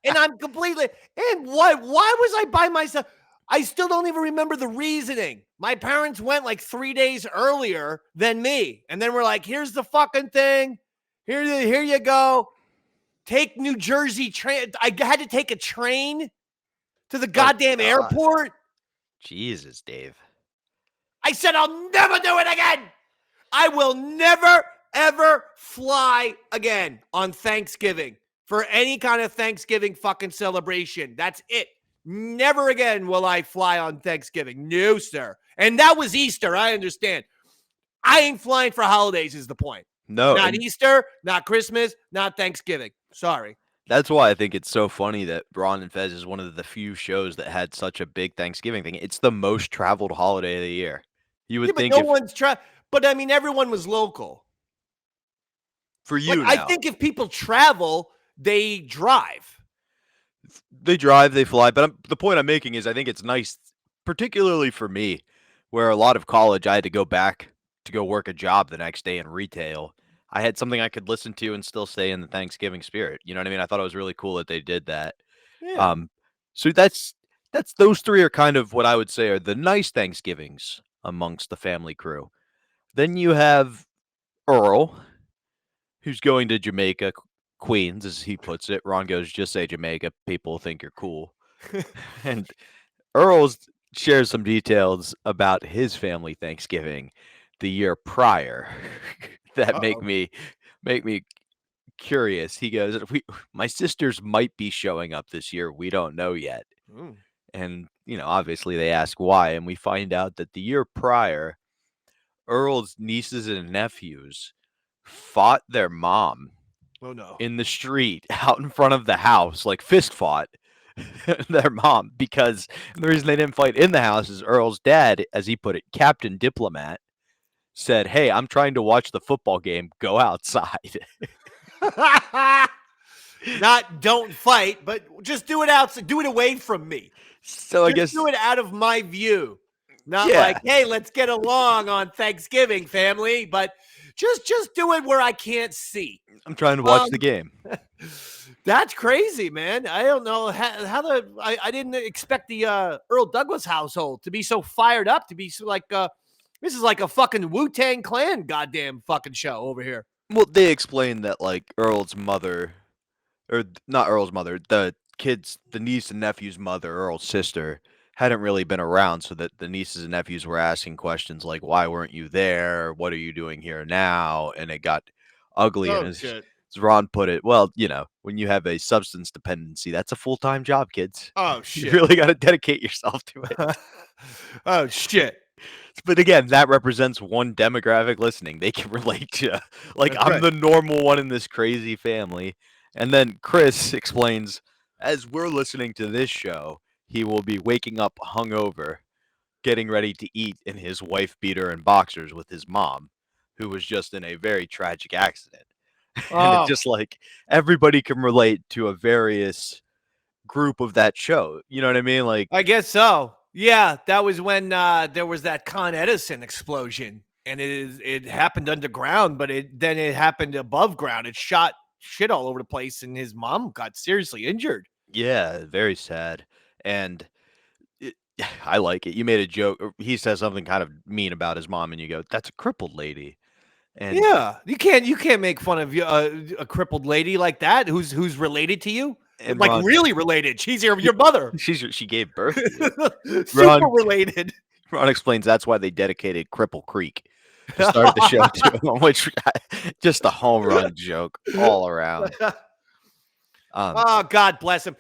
And I'm completely, and why was I by myself? I still don't even remember the reasoning. My parents went like 3 days earlier than me. And then we're like, here's the fucking thing. Here you go. Take New Jersey train. I had to take a train to the goddamn airport. Jesus, Dave. I said, I'll never do it again. I will never, ever fly again on Thanksgiving for any kind of Thanksgiving fucking celebration. That's it. Never again will I fly on Thanksgiving. No, sir. And that was Easter. I understand. I ain't flying for holidays is the point. No. Not Easter, not Christmas, not Thanksgiving. Sorry. That's why I think it's so funny that Ron and Fez is one of the few shows that had such a big Thanksgiving thing. It's the most traveled holiday of the year. You would think one's but I mean, everyone was local. For you now. I think if people travel, they drive. They drive, they fly. But the point I'm making is I think it's nice, particularly for me, where a lot of college, I had to go back to go work a job the next day in retail. I had something I could listen to and still stay in the Thanksgiving spirit. You know what I mean? I thought it was really cool that they did that. Yeah. So that's those three are kind of what I would say are the nice Thanksgivings amongst the family crew. Then you have Earl, who's going to Jamaica, Queens, as he puts it. Ron goes, just say Jamaica. People think you're cool. And Earl shares some details about his family Thanksgiving the year prior that make me curious. He goes, my sisters might be showing up this year. We don't know yet. Mm. And, obviously they ask why. And we find out that the year prior, Earl's nieces and nephews fought their mom in the street out in front of the house, like fist fought their mom, because the reason they didn't fight in the house is Earl's dad, as he put it, Captain Diplomat, said, hey, I'm trying to watch the football game. Go outside. Not don't fight, but just do it outside. Do it away from me. So I guess do it out of my view. Not like, hey, let's get along on Thanksgiving, family, but just do it where I can't see. I'm trying to watch the game. That's crazy, man. I don't know how I didn't expect the Earl Douglas household to be so fired up, to be so like this is like a fucking Wu-Tang Clan goddamn fucking show over here. Well, they explained that like Earl's mother, or not Earl's mother, the niece and nephew's mother, Earl's sister, hadn't really been around, so that the nieces and nephews were asking questions like, why weren't you there? What are you doing here now? And it got ugly. And as Ron put it, well, when you have a substance dependency, that's a full-time job, kids. Oh, shit. You really got to dedicate yourself to it. Oh, shit. But again, that represents one demographic listening. They can relate to, like, That's I'm right. the normal one in this crazy family. And then Chris explains, as we're listening to this show, he will be waking up hungover, getting ready to eat in his wife beater and boxers with his mom, who was just in a very tragic accident. And it's Oh, just like everybody can relate to a various group of that show. You know what I mean? Like, I guess so. Yeah, that was when there was that Con Edison explosion, and it happened underground, but then it happened above ground. It shot shit all over the place, and his mom got seriously injured. yeah, very sad. And it, I like it. You made a joke. Or he says something kind of mean about his mom, and you go, "That's a crippled lady." And Yeah, you can't make fun of a crippled lady like that who's related to you, like Ron, really related. She's your mother, she gave birth to you. super related. Ron explains that's why they dedicated Cripple Creek to start the show to, which just a home run joke all around. Oh, God bless him.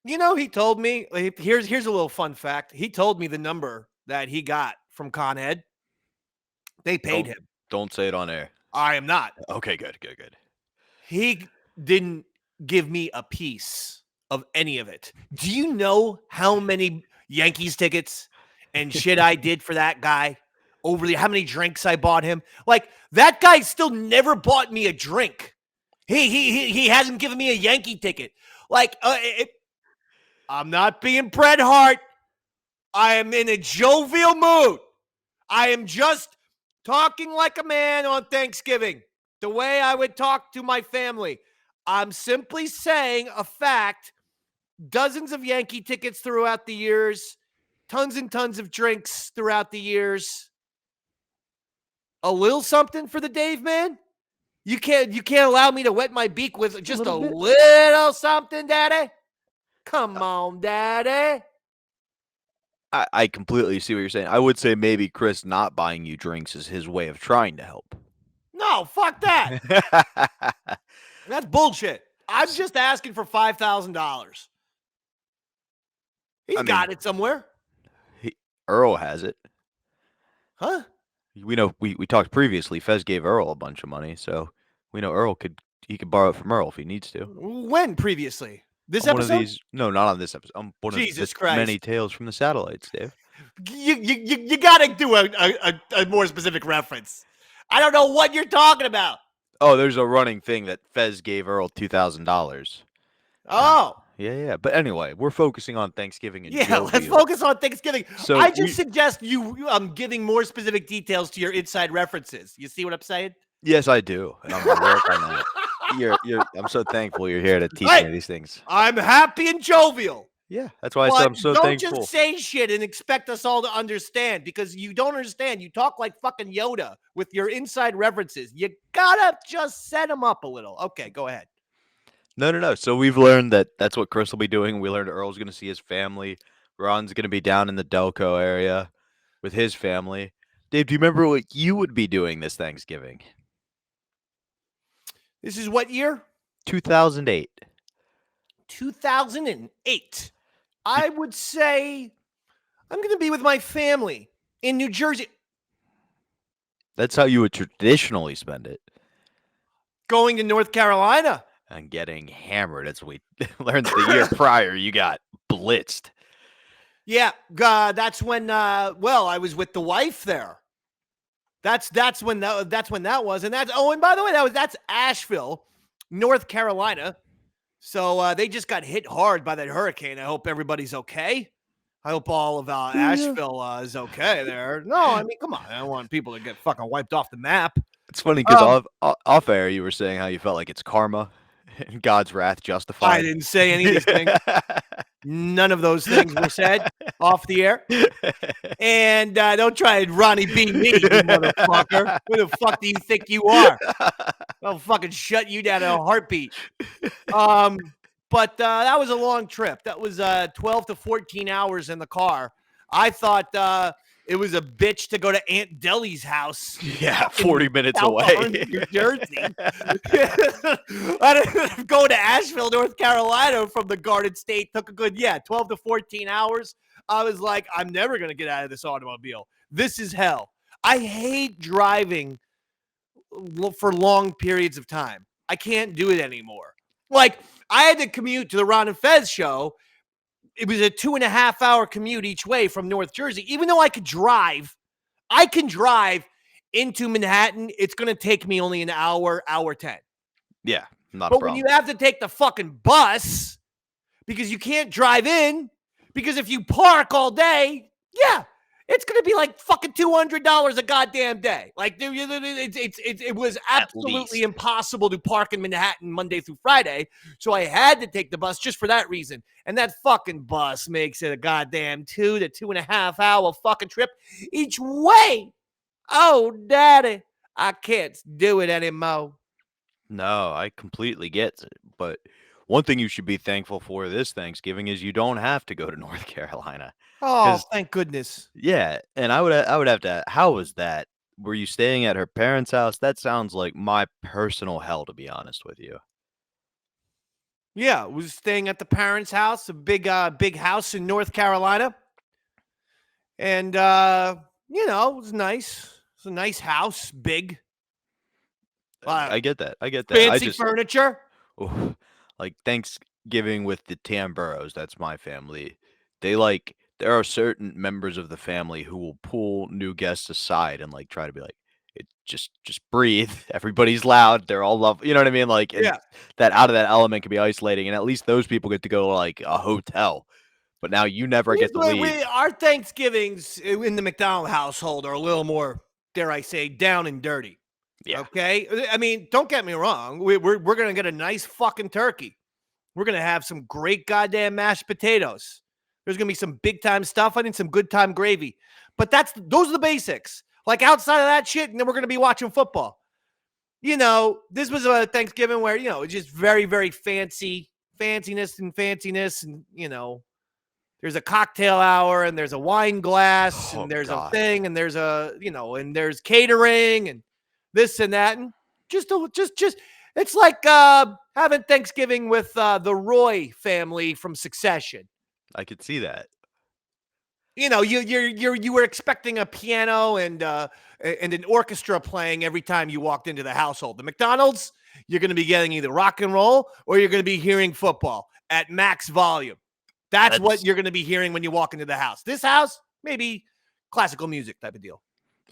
He told me here's a little fun fact. He told me the number that he got from Con Ed. They paid him. Don't say it on air. I am not. Okay, good. He didn't give me a piece of any of it. Do you know how many Yankees tickets and shit I did for that guy? How many drinks I bought him? Like, that guy still never bought me a drink. He hasn't given me a Yankee ticket. Like, I'm not being Bret Hart. I am in a jovial mood. I am just talking like a man on Thanksgiving, the way I would talk to my family. I'm simply saying a fact. Dozens of Yankee tickets throughout the years, tons and tons of drinks throughout the years. A little something for the Dave man? You can't allow me to wet my beak with just a little something, Daddy? Come on, Daddy. I completely see what you're saying. I would say maybe Chris not buying you drinks is his way of trying to help. No, fuck that. That's bullshit. I'm just asking for $5,000. He's got it somewhere. Earl has it. Huh? We know we talked previously. Fez gave Earl a bunch of money, so we know Earl could borrow it from Earl if he needs to. When previously? This On episode? One of these, no, not on this episode. On one Jesus of the Christ. many tales from the satellites, Dave. You got to do a more specific reference. I don't know what you're talking about. Oh, there's a running thing that Fez gave Earl $2,000. Oh. Yeah. But anyway, we're focusing on Thanksgiving and Let's focus on Thanksgiving. So I just suggest you giving more specific details to your inside references. You see what I'm saying? Yes, I do, and I'm gonna work on that. I'm so thankful you're here to teach me these things. I'm happy and jovial. Yeah, that's why I said I'm so don't thankful. Don't just say shit and expect us all to understand, because you don't understand. You talk like fucking Yoda with your inside references. You gotta just set them up a little. Okay, go ahead. No. So we've learned that that's what Chris will be doing. We learned Earl's going to see his family. Ron's going to be down in the Delco area with his family. Dave, do you remember what you would be doing this Thanksgiving? This is what year? 2008. 2008. I would say I'm going to be with my family in New Jersey. That's how you would traditionally spend it. Going to North Carolina. And getting hammered, as we learned the year prior, you got blitzed. Yeah, that's when. I was with the wife there. That's when that was, and that's. Oh, and by the way, that's Asheville, North Carolina. So they just got hit hard by that hurricane. I hope everybody's okay. I hope all of Asheville is okay there. No, I mean, come on. I don't want people to get fucking wiped off the map. It's funny because off air you were saying how you felt like it's karma and God's wrath justified. I didn't say any of these things. None of those things were said off the air. And don't try and Ronnie beat me, you motherfucker. Who the fuck do you think you are? I'll fucking shut you down in a heartbeat. But that was a long trip. That was 12 to 14 hours in the car. I thought it was a bitch to go to Aunt Deli's house. Yeah, 40 minutes away. New Jersey. I didn't go to Asheville, North Carolina from the Garden State. Took a good, 12 to 14 hours. I was like, I'm never going to get out of this automobile. This is hell. I hate driving for long periods of time. I can't do it anymore. Like, I had to commute to the Ron and Fez show. It was a 2.5 hour commute each way from North Jersey. Even though I can drive into Manhattan. It's going to take me only an hour, hour 10. Yeah, not a But problem. when you have to take the fucking bus because you can't drive in, because if you park all day, yeah, it's going to be like fucking $200 a goddamn day. Like, it was absolutely impossible to park in Manhattan Monday through Friday. So I had to take the bus just for that reason. And that fucking bus makes it a goddamn 2 to 2.5 hour fucking trip each way. Oh, daddy, I can't do it anymore. No, I completely get it. But one thing you should be thankful for this Thanksgiving is you don't have to go to North Carolina. Oh, thank goodness. Yeah, and I would have to. How was that? Were you staying at her parents' house? That sounds like my personal hell, to be honest with you. Yeah, was staying at the parents' house, a big house in North Carolina. And, it was nice. It's a nice house, big. I get that. Fancy furniture. Oof, like Thanksgiving with the Tamburos, that's my family. There are certain members of the family who will pull new guests aside and try to be like, just breathe. Everybody's loud. They're all love. You know what I mean? Yeah. That out of that element can be isolating, and at least those people get to go to a hotel. But now you never get to leave. Our Thanksgivings in the McDonald household are a little more, dare I say, down and dirty. Yeah. Okay. I mean, don't get me wrong. We're gonna get a nice fucking turkey. We're gonna have some great goddamn mashed potatoes. There's gonna be some big time stuff and some good time gravy. But those are the basics. Like outside of that shit, and then we're gonna be watching football. This was a Thanksgiving where it's just very, very fanciness, and there's a cocktail hour and there's a wine glass and there's a thing and there's and there's catering and this and that, and just it's like having Thanksgiving with the Roy family from Succession. I could see that. You were expecting a piano and an orchestra playing every time you walked into the household. The McDonald's, you're going to be getting either rock and roll or you're going to be hearing football at max volume. That's what you're going to be hearing when you walk into the house. This house, maybe classical music type of deal.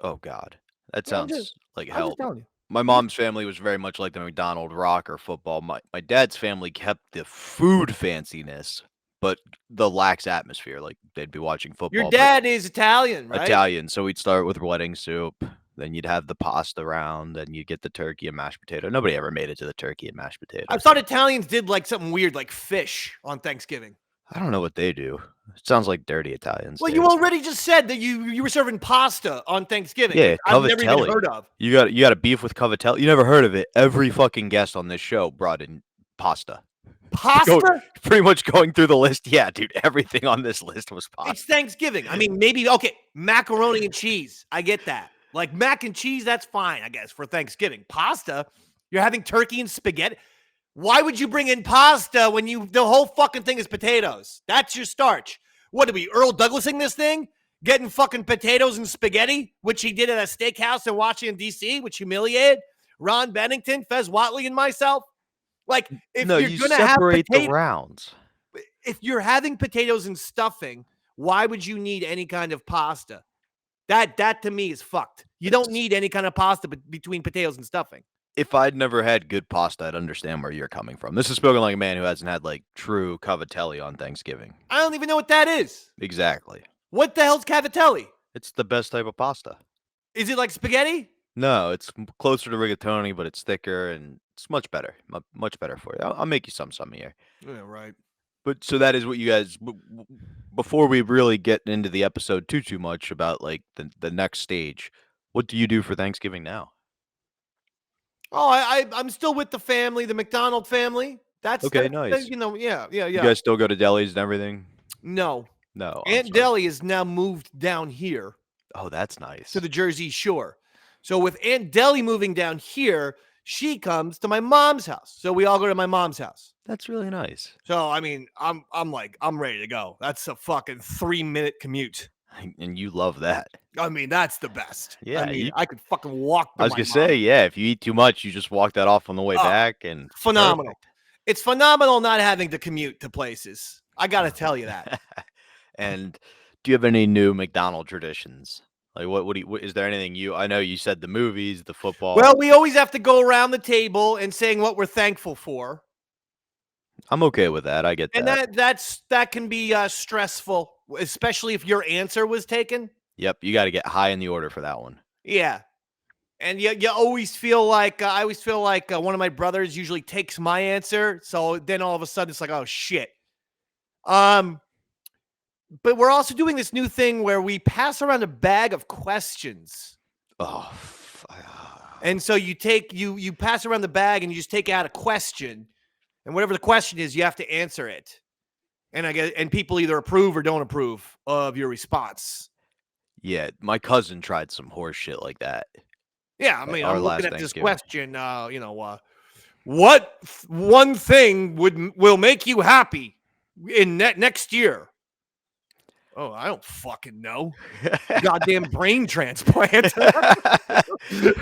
Oh God, that sounds like I'm hell. just telling you. My mom's family was very much like the McDonald rock or football. My dad's family kept the food fanciness, but the lax atmosphere. Like they'd be watching football. Your dad is Italian, right? Italian, so we'd start with wedding soup. Then you'd have the pasta round, then you'd get the turkey and mashed potato. Nobody ever made it to the turkey and mashed potato. I thought Italians did like something weird, like fish on Thanksgiving. I don't know what they do. It sounds like dirty Italians. Well, do. you already just said that you were serving pasta on Thanksgiving. Yeah, I've never even cavatelli. heard of. You got a beef with cavatelli. You never heard of it. Every fucking guest on this show brought in pasta. Pasta? Pretty much going through the list. Yeah, dude, everything on this list was pasta. It's Thanksgiving. I mean, maybe, okay, macaroni and cheese. I get that. Like mac and cheese, that's fine, I guess, for Thanksgiving. Pasta, you're having turkey and spaghetti. Why would you bring in pasta when the whole fucking thing is potatoes? That's your starch. What are we, Earl Douglasing this thing? Getting fucking potatoes and spaghetti, which he did at a steakhouse in Washington, D.C., which humiliated Ron Bennington, Fez Whatley, and myself. Like, if you're you going to have separate the potatoes, rounds. if you're having potatoes and stuffing, why would you need any kind of pasta? That to me is fucked. You don't need any kind of pasta between potatoes and stuffing. If I'd never had good pasta, I'd understand where you're coming from. This is spoken like a man who hasn't had true cavatelli on Thanksgiving. I don't even know what that is. Exactly. What the hell's cavatelli? It's the best type of pasta. Is it like spaghetti? No, it's closer to rigatoni, but it's thicker and it's much better. Much better for you. I'll make you some here. Yeah, right. But so that is what you guys. Before we really get into the episode too much about the next stage, what do you do for Thanksgiving now? Oh, I'm still with the family, the McDonald family. That's nice. Yeah. You guys still go to delis and everything? No. Aunt Deli is now moved down here. Oh, that's nice. To the Jersey Shore. So with Aunt Deli moving down here, she comes to my mom's house. So we all go to my mom's house. That's really nice. So I mean, I'm ready to go. That's a fucking 3-minute commute. And you love that. I mean, that's the best. Yeah, I mean, I could fucking walk. I was gonna say, yeah, if you eat too much, you just walk that off on the way back, and phenomenal. Perfect. It's phenomenal not having to commute to places. I gotta tell you that. And do you have any new McDonald traditions? Like, what is there anything I know you said the movies, the football. Well, we always have to go around the table and saying what we're thankful for. I'm okay with that. I get that. And that can be stressful, especially if your answer was taken. Yep, you got to get high in the order for that one. Yeah. And you always feel like I always feel like one of my brothers usually takes my answer. So then all of a sudden it's like, oh shit. But we're also doing this new thing where we pass around a bag of questions. Oh. And so you pass around the bag and you just take out a question, and whatever the question is, you have to answer it. And people either approve or don't approve of your response. Yeah, my cousin tried some horse shit like that. Yeah, I mean, Our I'm looking last at this Thanksgiving. question. What one thing will make you happy in next year? Oh, I don't fucking know. Goddamn brain transplant.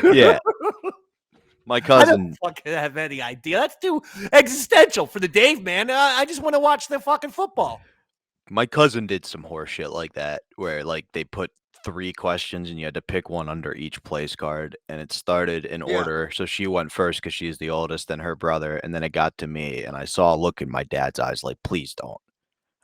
Yeah. My I cousin. don't fucking have any idea. That's too existential for the Dave, man. I just want to watch the fucking football. My cousin did some horse shit like that, where like they put 3 questions and you had to pick one under each place card, and it started in order. So she went first because she's the oldest, then her brother, and then it got to me, and I saw a look in my dad's eyes like, please don't.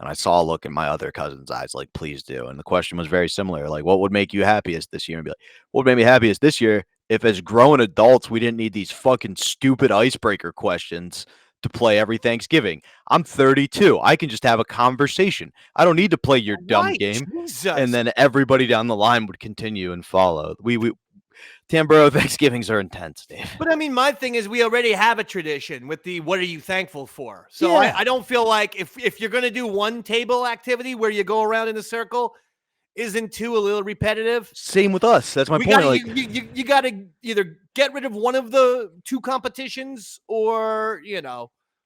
And I saw a look in my other cousin's eyes like, please do. And the question was very similar, like, what would make you happiest this year? And be like, what would make me happiest this year if as grown adults we didn't need these fucking stupid icebreaker questions to play every Thanksgiving. I'm 32. I can just have a conversation. I don't need to play your dumb Right, game. Jesus. And then everybody down the line would continue and follow. We Tamboro Thanksgivings are intense, Dave. But I mean, my thing is we already have a tradition with the what are you thankful for? So Yeah. I don't feel like if you're going to do one table activity where you go around in a circle, isn't two a little repetitive? Same with us. That's my point. Gotta, Like, you got to either get rid of one of the 2 competitions or,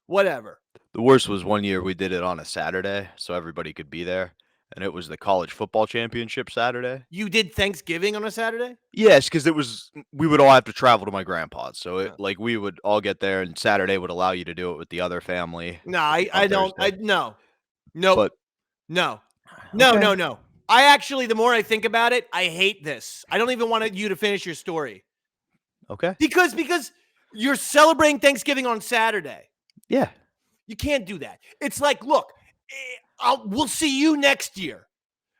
whatever. the worst was one year we did it on a Saturday so everybody could be there. And it was the college football championship Saturday. You did Thanksgiving on a Saturday? Yes, because we would all have to travel to my grandpa's. So we would all get there, and Saturday would allow you to do it with the other family. No, I don't. No. Nope. But No. Okay. No. I actually, the more I think about it, I hate this. I don't even want you to finish your story. okay. Because you're celebrating Thanksgiving on Saturday. Yeah. You can't do that. It's like, look, we'll see you next year.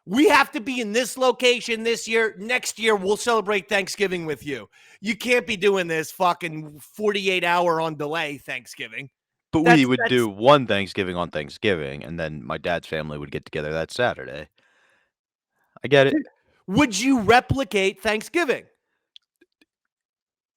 We have to be in this location this year. Next year, we'll celebrate Thanksgiving with you. You can't be doing this fucking 48-hour on delay Thanksgiving. But we would do one Thanksgiving on Thanksgiving, and then my dad's family would get together that Saturday. I get it. Would you replicate Thanksgiving?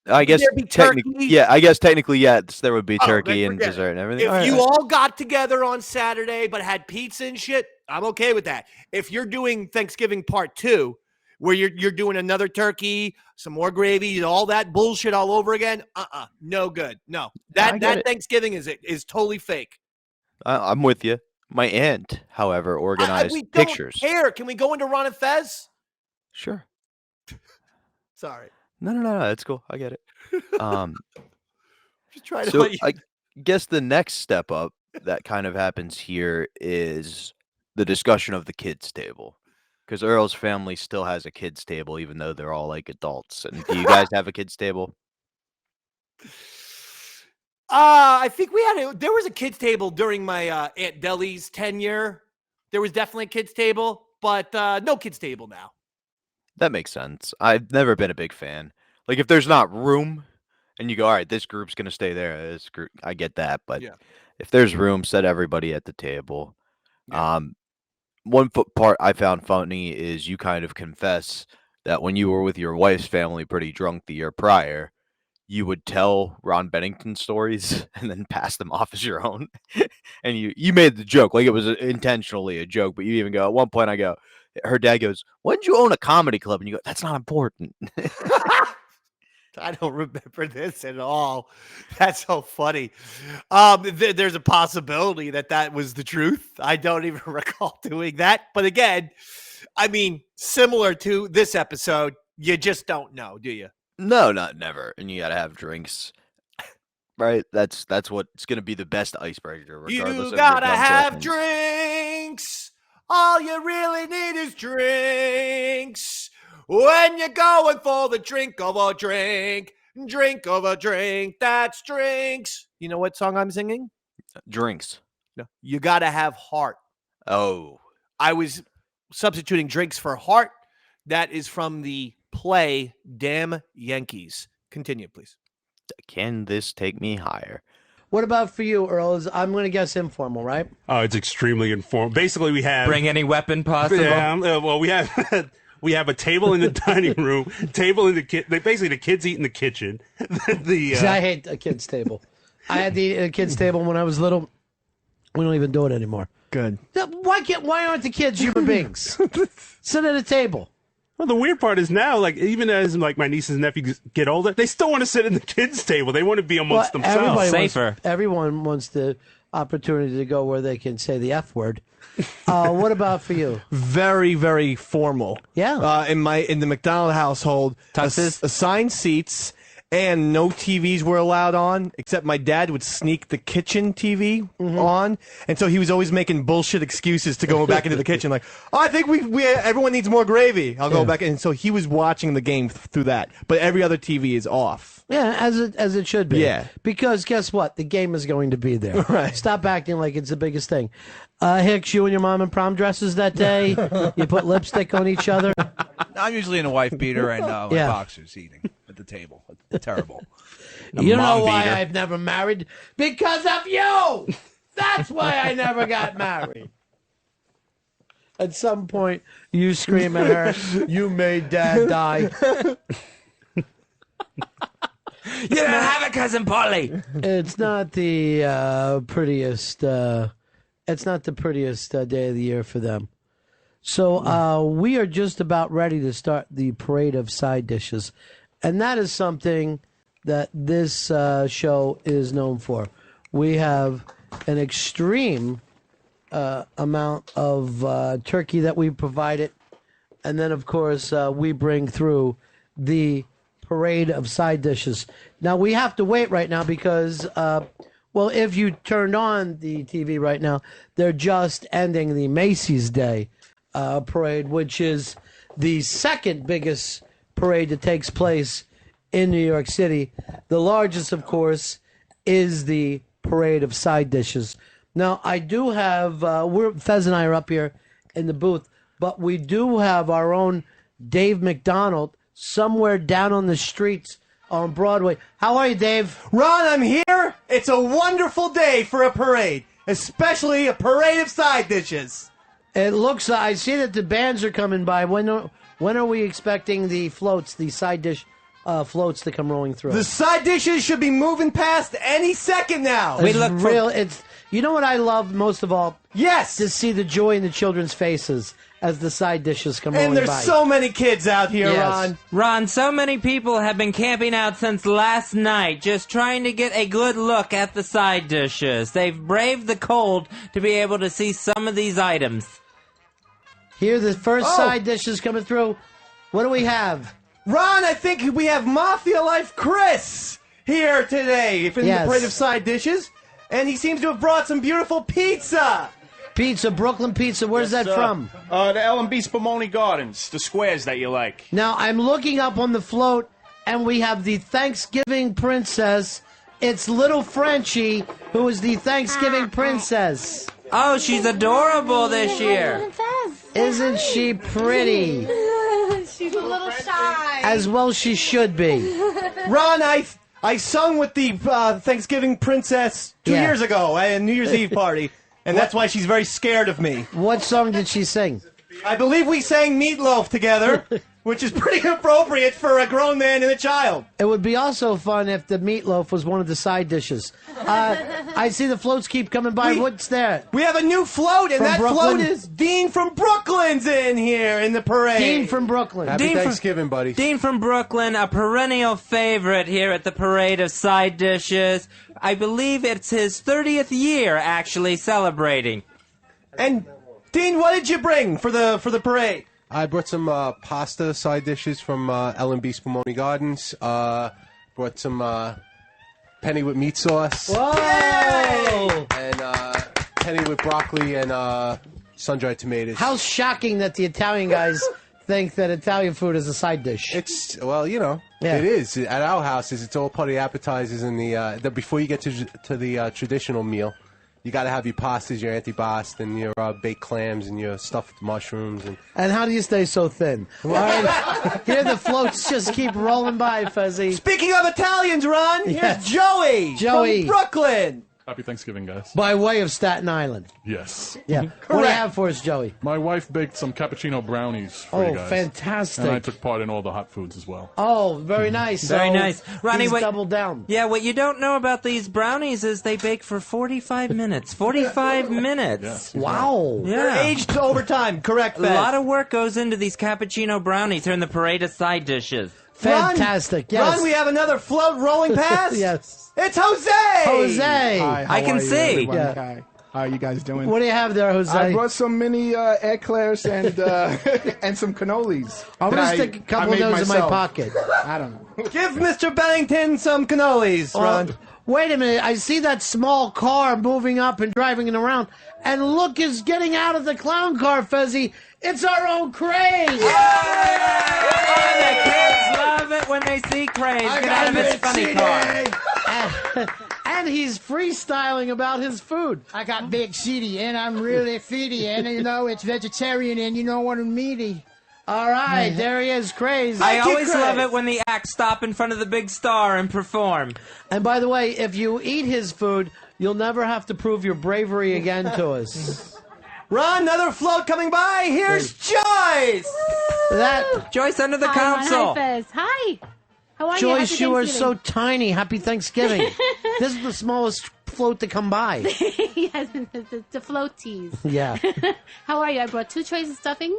I guess there be technically, turkey? yeah. I guess technically, yes. There would be Oh, turkey then and forget it. dessert and everything. If you all got together on Saturday but had pizza and shit, I'm okay with that. If you're doing Thanksgiving part 2, where you're doing another turkey, some more gravy, all that bullshit all over again, no good. No, that Thanksgiving is totally fake. I'm with you. My aunt, however, organized we pictures. don't care. Can we go into Ron and Fez? Sure. Sorry, No. That's cool. I get it. just trying to So let you. I guess the next step up that kind of happens here is the discussion of the kids' table. Because Earl's family still has a kids' table, even though they're all like adults. And do you guys have a kids' table? I think there was a kids table during my Aunt Deli's tenure. There was definitely a kids table, but no kids table now. That makes sense. I've never been a big fan. Like, if there's not room and you go, all right, this group's going to stay there. This group, I get that. But if there's room, set everybody at the table. Yeah. One part I found funny is you kind of confess that when you were with your wife's family pretty drunk the year prior, you would tell Ron Bennington stories and then pass them off as your own. And you made the joke, like it was intentionally a joke, but you even go, at one point her dad goes, when did you own a comedy club? And you go, that's not important. I don't remember this at all. That's so funny. There's a possibility that was the truth. I don't even recall doing that. But again, I mean, similar to this episode, you just don't know, do you? No, not never. And you got to have drinks. Right? That's what's going to be the best icebreaker, regardless You of your gotta dumb have questions. drinks. All you really need is drinks. When you're going for the drink of a drink, that's drinks. You know what song I'm singing? Drinks. No. You gotta have heart. Oh. I was substituting drinks for heart. That is from the play Damn Yankees. Continue, please. Can this take me higher? What about for you, Earl? I'm going to guess informal, right? Oh, it's extremely informal. Basically, we have Bring any weapon possible. Yeah, well, we have we have a table in the dining room, table in the kitchen. Basically, the kids eat in the kitchen. See, I hate a kid's table. I had to eat at a kid's table when I was little. We don't even do it anymore. Good. Why aren't the kids human beings? Sit at a table. Well, the weird part is now, like, even as like my nieces and nephews get older, they still want to sit at the kids' table. They want to be amongst themselves. Safer. Everyone wants the opportunity to go where they can say the F word. What about for you? Very, very formal. Yeah. In the McDonald household, assigned seats, and no TVs were allowed on, except my dad would sneak the kitchen TV on, and so he was always making bullshit excuses to go back into the kitchen, like, oh, I think everyone needs more gravy. I'll go back, and so he was watching the game through that, but every other TV is off. Yeah, as it should be. Yeah. Because guess what? The game is going to be there. Right. Stop acting like it's the biggest thing. Hicks, you and your mom in prom dresses that day? You put lipstick on each other? I'm usually in a wife beater and my boxers eating at the table. It's terrible. You know why I've never married? Because of you! That's why I never got married. At some point, you scream at her, you made Dad die. You don't have it, Cousin Polly. It's not the prettiest. It's not the prettiest day of the year for them. So we are just about ready to start the parade of side dishes, and that is something that this show is known for. We have an extreme amount of turkey that we provided, and then of course we bring through the parade of side dishes. Now we have to wait right now because, well, if you turned on the TV right now, they're just ending the Macy's Day parade, which is the second biggest parade that takes place in New York City. The largest, of course, is the parade of side dishes. Now, I do have, Fez and I are up here in the booth, but we do have our own Dave McDonald somewhere down on the streets on Broadway. How are you, Dave? Ron, I'm here. It's a wonderful day for a parade, especially a parade of side dishes. It looks, I see that the bands are coming by. When are we expecting the floats, the side dish floats to come rolling through? The side dishes should be moving past any second now. It's you know what I love most of all? Yes. To see the joy in the children's faces as the side dishes come rolling by. And there's so many kids out here, Yes. Ron. Ron, so many people have been camping out since last night, just trying to get a good look at the side dishes. They've braved the cold to be able to see some of these items. Here, the first side dishes coming through. What do we have? Ron, I think we have Mafia Life Chris here today in the parade of side dishes. And he seems to have brought some beautiful pizza. Pizza, Brooklyn pizza. Where's that from? The L&B Spumoni Gardens, the squares that you like. Now, I'm looking up on the float, and we have the Thanksgiving princess. It's little Frenchie, who is the Thanksgiving princess. Oh, she's adorable this year. Isn't she pretty? She's a little shy. As well she should be. Ron, I sung with the Thanksgiving princess 2 years ago at a New Year's Eve party, and that's why she's very scared of me. What song did she sing? I believe we sang Meatloaf together. which is pretty appropriate for a grown man and a child. It would be also fun if the meatloaf was one of the side dishes. I see the floats keep coming by. What's that? We have a new float, and From that Brooklyn? float is Dean from Brooklyn's in here in the parade. Dean from Brooklyn. Dean Thanksgiving, buddy. Dean from Brooklyn, a perennial favorite here at the Parade of Side Dishes. I believe it's his 30th year, actually, celebrating. And, Dean, what did you bring for the parade? I brought some pasta side dishes from L&B Spumoni Gardens. Brought some penny with meat sauce. Whoa! And penny with broccoli and sun-dried tomatoes. How shocking that the Italian guys think that Italian food is a side dish. It's, well, you know, Yeah. it is. At our houses, it's all part of the appetizers and the before you get to the traditional meal. You got to have your pastas, your antipasti, and your baked clams, and your stuffed mushrooms. And how do you stay so thin? All right. Here the floats just keep rolling by, Fuzzy. Speaking of Italians, Ron, Yes. here's Joey, Joey. from Brooklyn. Happy Thanksgiving, guys. By way of Staten Island. Yes. Yeah. What do you have for us, Joey? My wife baked some cappuccino brownies for you Oh, guys. fantastic. And I took part in all the hot foods as well. Oh, very nice. Very So nice. Ronnie, he's wait- doubled down. Yeah, what you don't know about these brownies is they bake for 45 minutes. 45 minutes. Wow. Yeah. Aged over time, correct, A Fez? lot of work goes into these cappuccino brownies here in the Parade of Side Dishes. Fantastic. Yes. Ron, we have another float rolling past. Yes. It's Jose. Jose. Hi, how I can are you, see. everybody? Yeah. Hi. How are you guys doing? What do you have there, Jose? I brought some mini eclairs and and some cannolis. I'm that going to I- stick a couple I of made those in my myself. pocket. I don't know. Give Mr. Bennington some cannolis, Ron. Wait a minute. I see that small car moving up and driving it around. And look is getting out of the clown car, Fuzzy. It's our own Craze. Oh, the kids love it when they see Craze get out of his funny car. And he's freestyling about his food. I got big CD and I'm really feedy and you know it's vegetarian and you know what I'm meaty. All right, there he is, Craze. I always love it when the acts stop in front of the big star and perform. And by the way, if you eat his food, you'll never have to prove your bravery again to us. Ron, another float coming by. Here's Joyce. Joyce under the Hi, council. Hi, Fez. Hi. How are you? Joyce, Happy you are so Thanksgiving. tiny. Happy Thanksgiving. This is the smallest float to come by. Yes, the floaties. Yeah. How are you? I brought 2 trays of stuffing,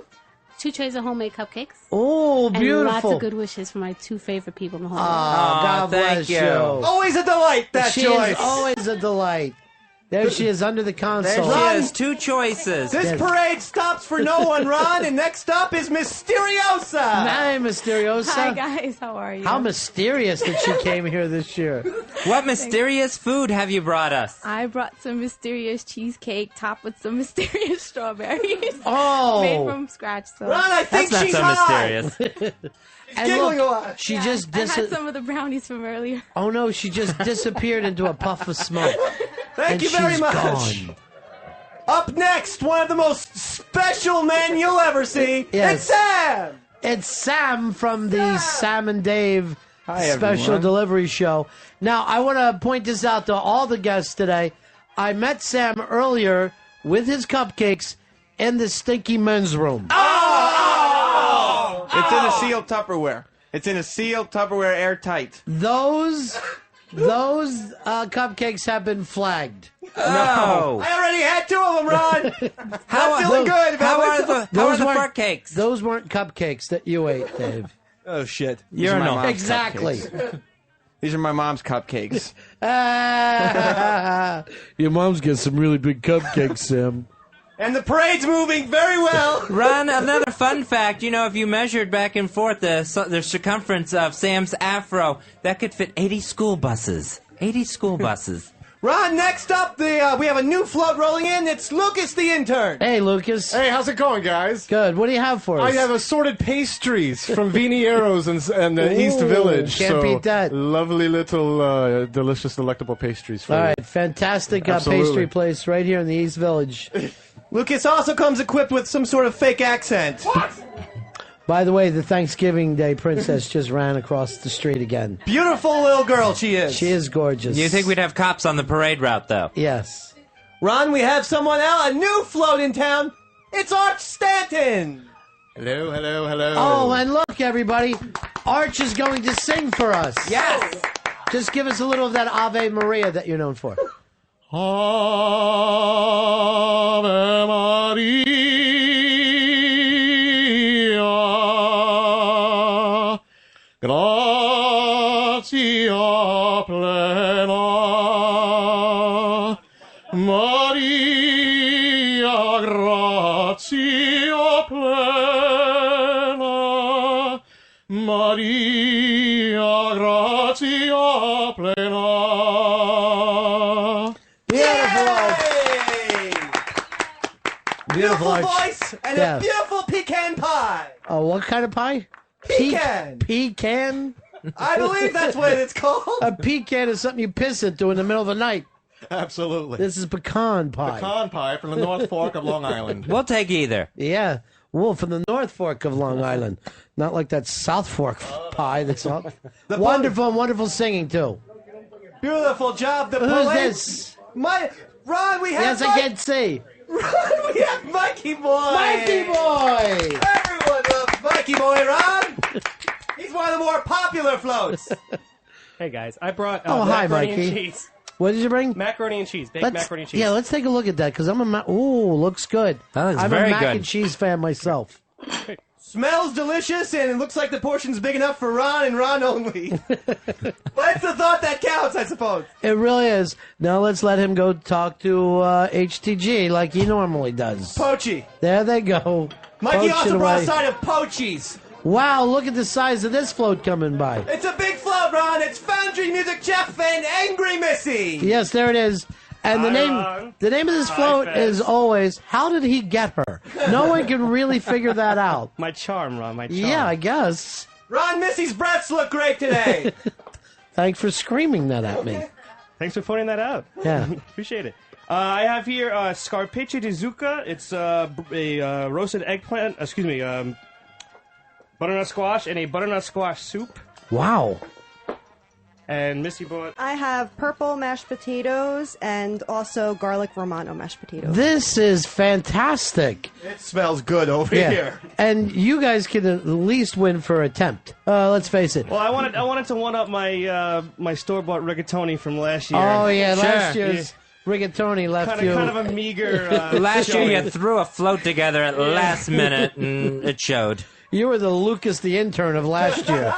2 trays of homemade cupcakes. Oh, And beautiful. lots of good wishes for my 2 favorite people in the whole world. God thank bless you. Always a delight, that She Joyce. is always a delight. There she is under the There console. she is. 2 choices. This parade stops for no one, Ron, and next up is Mysteriosa. Hi, Mysteriosa. Hi, guys. How are you? How mysterious that she came here this year. What mysterious food have you brought us? I brought some mysterious cheesecake topped with some mysterious strawberries. Oh. Made from scratch. So. Ron, I think That's not she's so high. mysterious. And giggling look, a lot. she just I had some of the brownies from earlier. Oh no, she just disappeared into a puff of smoke. Thank And you very she's much. gone. Up next, one of the most special men you'll ever see. Yes. It's Sam. It's Sam from the Sam and Dave Hi, special everyone. delivery show. Now, I want to point this out to all the guests today. I met Sam earlier with his cupcakes in the stinky men's room. It's in a sealed Tupperware. It's in a sealed Tupperware, airtight. Those cupcakes have been flagged. No. I already had 2 of them, Ron. I'm feeling good about How are myself. the weren't- fruit cakes? Those weren't cupcakes that you ate, Dave. Oh, shit. You're These are my no- mom's Exactly. cupcakes. These are my mom's cupcakes. Your mom's got some really big cupcakes, Sam. And the parade's moving very well. Ron, another fun fact, if you measured back and forth the circumference of Sam's afro, that could fit 80 school buses. 80 school buses. Ron, next up, we have a new float rolling in. It's Lucas the intern. Hey, Lucas. Hey, how's it going, guys? Good. What do you have for us? I have assorted pastries from Vinieros and the East Ooh, Village. can't so beat that. Lovely little, delicious, delectable pastries for All you. right, fantastic Absolutely. pastry place right here in the East Village. Lucas also comes equipped with some sort of fake accent. By the way, the Thanksgiving Day princess just ran across the street again. Beautiful little girl she is. She is gorgeous. You think we'd have cops on the parade route, though? Yes. Ron, we have someone else, a new float in town. It's Arch Stanton. Hello, hello, hello. Oh, and look, everybody, Arch is going to sing for us. Yes. Just give us a little of that Ave Maria that you're known for. Ave Maria, gratia plena, Maria, gratia plena, Maria, gratia plena. Beautiful Arch. voice and Yeah. a beautiful pecan pie. Oh, what kind of pie? Pecan. Pecan? I believe that's what it's called. A pecan is something you piss into in the middle of the night. Absolutely. This is pecan pie. Pecan pie from the North Fork of Long Island. We'll take either. Yeah. Well, from the North Fork of Long Island. Not like that South Fork pie that's up. Wonderful, wonderful singing, too. Beautiful job. The Who's polite- this? Ron, we have Yes, I can't see. Ron, we have Mikey Boy. Mikey Boy! Everyone loves Mikey Boy, Ron. He's one of the more popular floats. Hey guys, I brought Oh, hi, macaroni Mikey. and cheese. What did you bring? Macaroni and cheese, baked macaroni and cheese. Yeah, let's take a look at that, because I'm a... Ooh, looks good. That looks I'm very a mac good. and cheese fan myself. Smells delicious, and it looks like the portion's big enough for Ron and Ron only. But it's the thought that counts, I suppose. It really is. Now let's let him go talk to HTG like he normally does. Poachy. There they go. Mikey Poach also it brought away. a side of poachies. Wow, look at the size of this float coming by. It's a big float, Ron. It's Foundry Music Chef and Angry Missy. Yes, there it is. And the name of this float is always, how did he get her? No one can really figure that out. My charm, Ron, my charm. Yeah, I guess. Ron, Missy's breasts look great today. Thanks for screaming that at me. Thanks for pointing that out. Yeah. Appreciate it. I have here scarpaccio di zucca. It's a roasted eggplant, butternut squash and a butternut squash soup. Wow. And Missy bought... I have purple mashed potatoes and also garlic romano mashed potatoes. This is fantastic. It smells good over Yeah. here. And you guys can at least win for attempt. Let's face it. Well, I wanted to one up my my store bought rigatoni from last year. Oh, yeah, last Sure. year's rigatoni left Kind you. of a meager. Last year showing. you threw a float together at last minute, and it showed. You were the Lucas the intern of last year.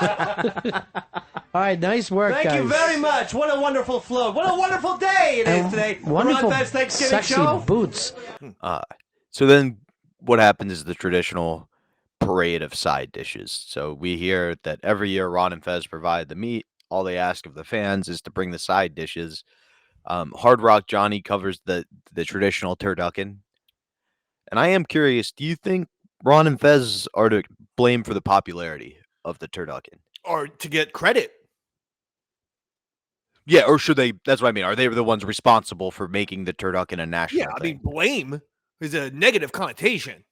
All right, nice work, Thank guys. you very much. What a wonderful float. What a wonderful day it is today. Wonderful, Ron Fest Thanksgiving sexy show. boots. So then what happens is the traditional parade of side dishes. So we hear that every year Ron and Fez provide the meat. All they ask of the fans is to bring the side dishes. Hard Rock Johnny covers the traditional turducken. And I am curious, do you think Ron and Fez are to blame for the popularity of the turducken? Or to get credit. Yeah, or should they? That's what I mean. Are they the ones responsible for making the turducken a national Yeah, I thing? mean, blame is a negative connotation.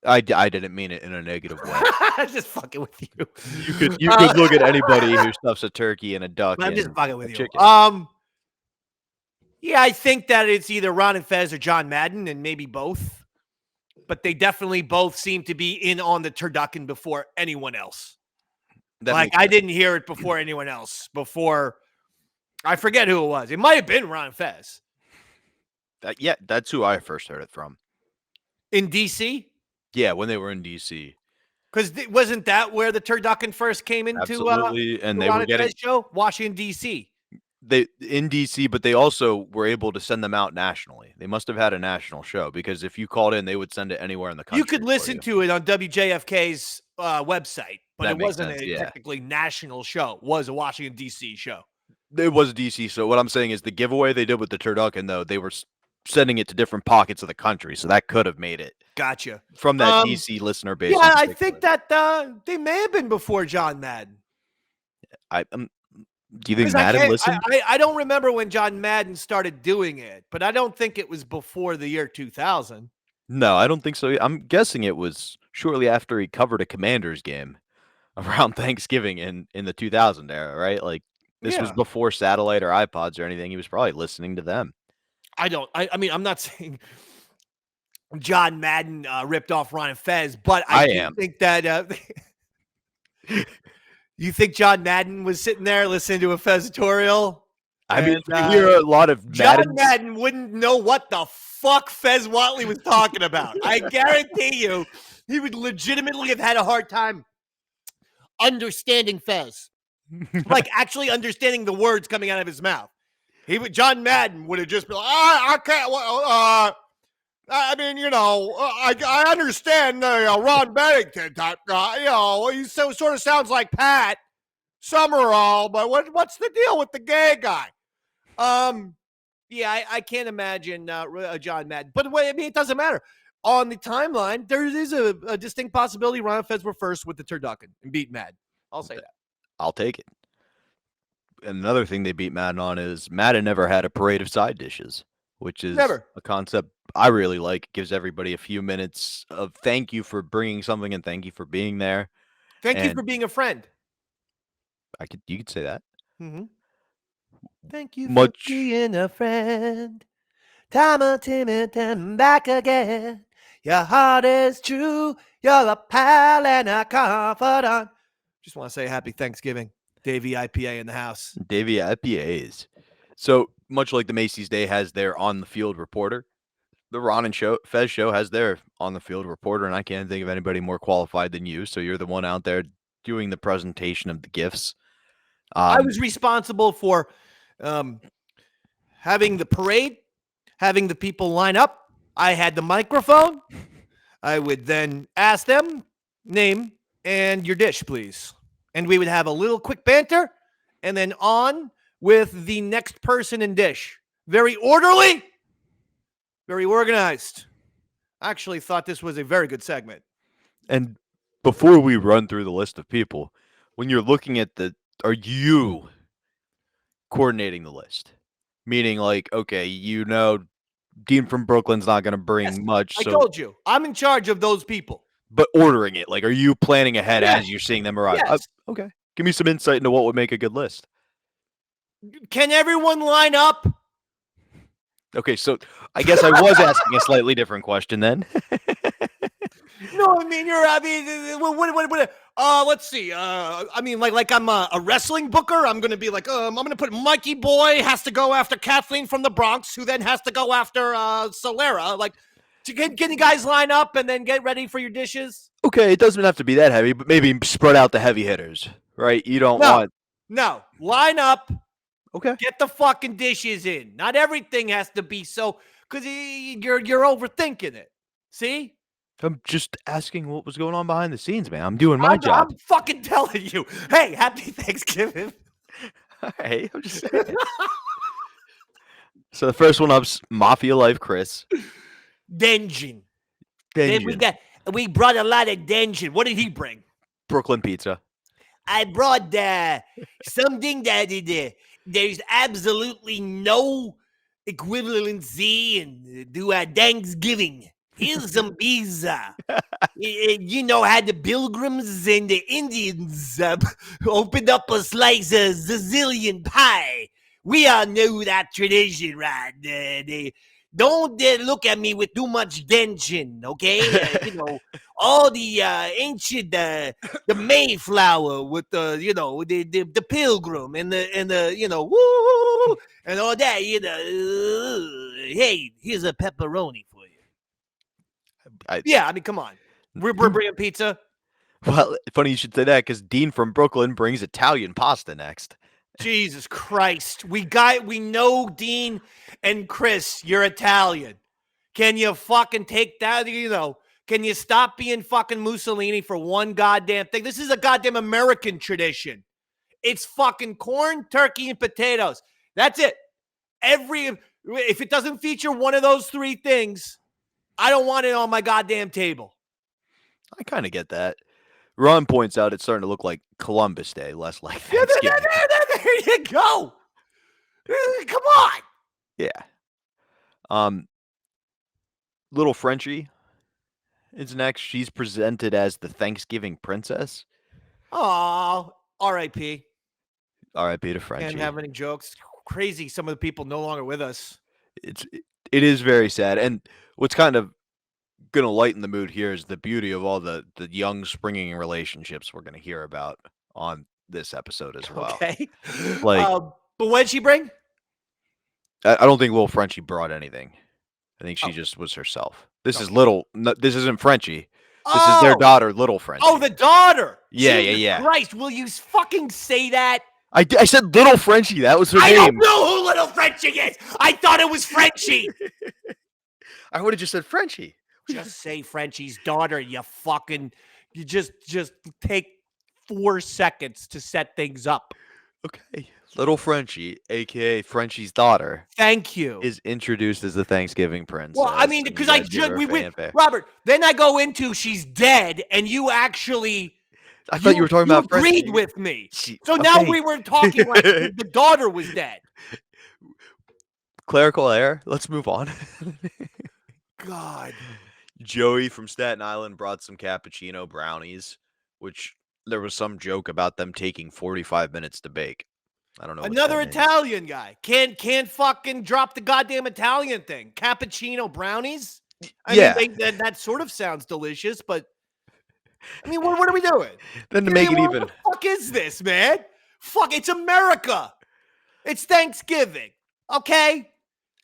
I didn't mean it in a negative way. Just fucking with you. You could look at anybody who stuffs a turkey and a duck. I'm just and fucking a with you. chicken. Yeah, I think that it's either Ron and Fez or John Madden, and maybe both. But they definitely both seem to be in on the turducken before anyone else. That Like, makes I sense. didn't hear it before anyone else. Before, I forget who it was. It might have been Ron and Fez. Yeah, that's who I first heard it from. In D.C.? Yeah, when they were in DC. Because wasn't that where the turducken first came into Absolutely, and the they Ron were and getting Fez show? Washington, D.C. they in DC, but they also were able to send them out nationally. They must have had a national show because if you called in, they would send it anywhere in the country. You could listen to it on WJFK's website, but That it makes wasn't sense, a yeah. technically national show. It was a Washington, D.C. show. It was DC. So what I'm saying is the giveaway they did with the turducken, though, they were sending it to different pockets of the country, so that could have made it. Gotcha. From that DC listener base. Yeah, I think that they may have been before John Madden. Do you think 'Cause I Madden can't- listened? I don't remember when John Madden started doing it, but I don't think it was before the year 2000. No, I don't think so. I'm guessing it was shortly after he covered a Commanders game around Thanksgiving in the 2000 era, right? Like this was Yeah. before satellite or iPods or anything. He was probably listening to them. I mean, I'm not saying John Madden ripped off Ron and Fez, but I do am. think that you think John Madden was sitting there listening to a Fez tutorial? I mean, you hear a lot of John Maddens. Madden wouldn't know what the fuck Fez Whatley was talking about. I guarantee you, he would legitimately have had a hard time understanding Fez, like actually understanding the words coming out of his mouth. John Madden would have just been like, I can't. I mean, I understand Ron Bennington type guy. He sort of sounds like Pat Summerall, but what's the deal with the gay guy? Yeah, I can't imagine John Madden. But I mean, it doesn't matter. On the timeline, there is a distinct possibility Ron and Fez were first with the turducken and beat Madden. I'll say that. I'll take it. And another thing they beat Madden on is Madden never had a parade of side dishes, which is a concept I really like. It gives everybody a few minutes of thank you for bringing something and thank you for being there. Thank you for being a friend. You could say that. Mm-hmm. Thank you for being a friend. Time and time back again. Your heart is true. You're a pal and a confidant. Just want to say happy Thanksgiving. Davey IPA in the house. Davey IPAs. So much like the Macy's Day has their on-the-field reporter, the Ron and Fez show has their on-the-field reporter, and I can't think of anybody more qualified than you. So you're the one out there doing the presentation of the gifts. I was responsible for having the parade, having the people line up. I had the microphone. I would then ask them, name and your dish, please. And we would have a little quick banter and then on with the next person and dish. Very orderly, very organized. I actually thought this was a very good segment. And before we run through the list of people, when you're looking at are you coordinating the list? Meaning like, okay, Dean from Brooklyn's not going to bring much. I told you. I'm in charge of those people. But ordering it, like, are you planning ahead Yes. as you're seeing them arrive? Yes. Okay. Give me some insight into what would make a good list. Can everyone line up? Okay, so I guess I was asking a slightly different question then. No, I mean let's see. I mean, like I'm a wrestling booker. I'm gonna be like, I'm gonna put Mikey Boy has to go after Kathleen from the Bronx, who then has to go after Solera. Like, can you guys line up and then get ready for your dishes? Okay, it doesn't have to be that heavy, but maybe spread out the heavy hitters, right? You don't want. No, line up. Okay. Get the fucking dishes in. Not everything has to be so, because you're overthinking it. See? I'm just asking what was going on behind the scenes, man. I'm doing my job. I'm fucking telling you. Hey, happy Thanksgiving. Hey, I'm just saying. So the first one up's Mafia Life Chris. Denjin. We brought a lot of Denjin. What did he bring? Brooklyn pizza. I brought something that there's absolutely no equivalency in Thanksgiving. Here's some pizza. Had the Pilgrims and the Indians opened up a slice of Sicilian pie. We all know that tradition, right? Don't look at me with too much tension, okay? All the ancient, the Mayflower with the Pilgrim and the woo and all that. Hey, here's a pepperoni for you. I mean, come on. We're bringing pizza. Well, funny you should say that because Dean from Brooklyn brings Italian pasta next. Jesus Christ. We know Dean and Chris, you're Italian. Can you fucking take that, can you stop being fucking Mussolini for one goddamn thing? This is a goddamn American tradition. It's fucking corn, turkey, and potatoes. That's it. If it doesn't feature one of those three things, I don't want it on my goddamn table. I kind of get that. Ron points out it's starting to look like Columbus Day, less like Thanksgiving. There you go. Come on. Yeah. Little Frenchie is next. She's presented as the Thanksgiving princess. Oh, R.I.P. R.I.P. to Frenchie. Can't have any jokes. Crazy. Some of the people no longer with us. It is very sad. And what's kind of gonna lighten the mood here is the beauty of all the young springing relationships we're gonna hear about on this episode as well. Okay. Like, But what'd she bring? I don't think Little Frenchie brought anything. I think she just was herself. This is little. No, this isn't Frenchie. This is their daughter, Little Frenchie. Oh, the daughter. Yeah, Jesus yeah. Christ, will you fucking say that? I said Little Frenchie. That was her I name. don't know who Little Frenchie is. I thought it was Frenchie. I would have just said Frenchie. Just say Frenchie's daughter. You just take 4 seconds to set things up. Okay. Little Frenchie, aka Frenchie's daughter. Thank you. Is introduced as the Thanksgiving princess. Well, I mean, because Robert. Then I go into she's dead, and you actually. I thought you were talking about Frenchie. Agreed with me. So now we were talking like the daughter was dead. Clerical error. Let's move on. God. Joey from Staten Island brought some cappuccino brownies, which there was some joke about them taking 45 minutes to bake. I don't know. Another Italian guy can't fucking drop the goddamn Italian thing. Cappuccino brownies. I mean, that sort of sounds delicious, but I mean, what are we doing? Then to make it even. What the fuck is this, man? Fuck, it's America. It's Thanksgiving. Okay,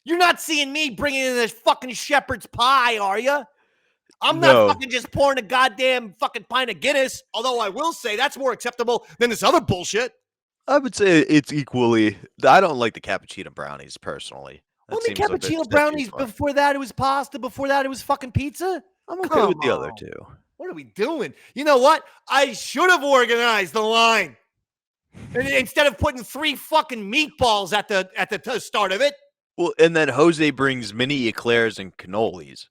you're not seeing me bringing in this fucking shepherd's pie, are you? I'm not fucking just pouring a goddamn fucking pint of Guinness. Although I will say that's more acceptable than this other bullshit. I would say it's equally. I don't like the cappuccino brownies personally. Well, I mean, cappuccino brownies. Before that, it was pasta. Before that, it was fucking pizza. I'm okay with the other two. What are we doing? You know what? I should have organized the line. And instead of putting 3 fucking meatballs at the start of it. Well, and then Jose brings mini eclairs and cannolis.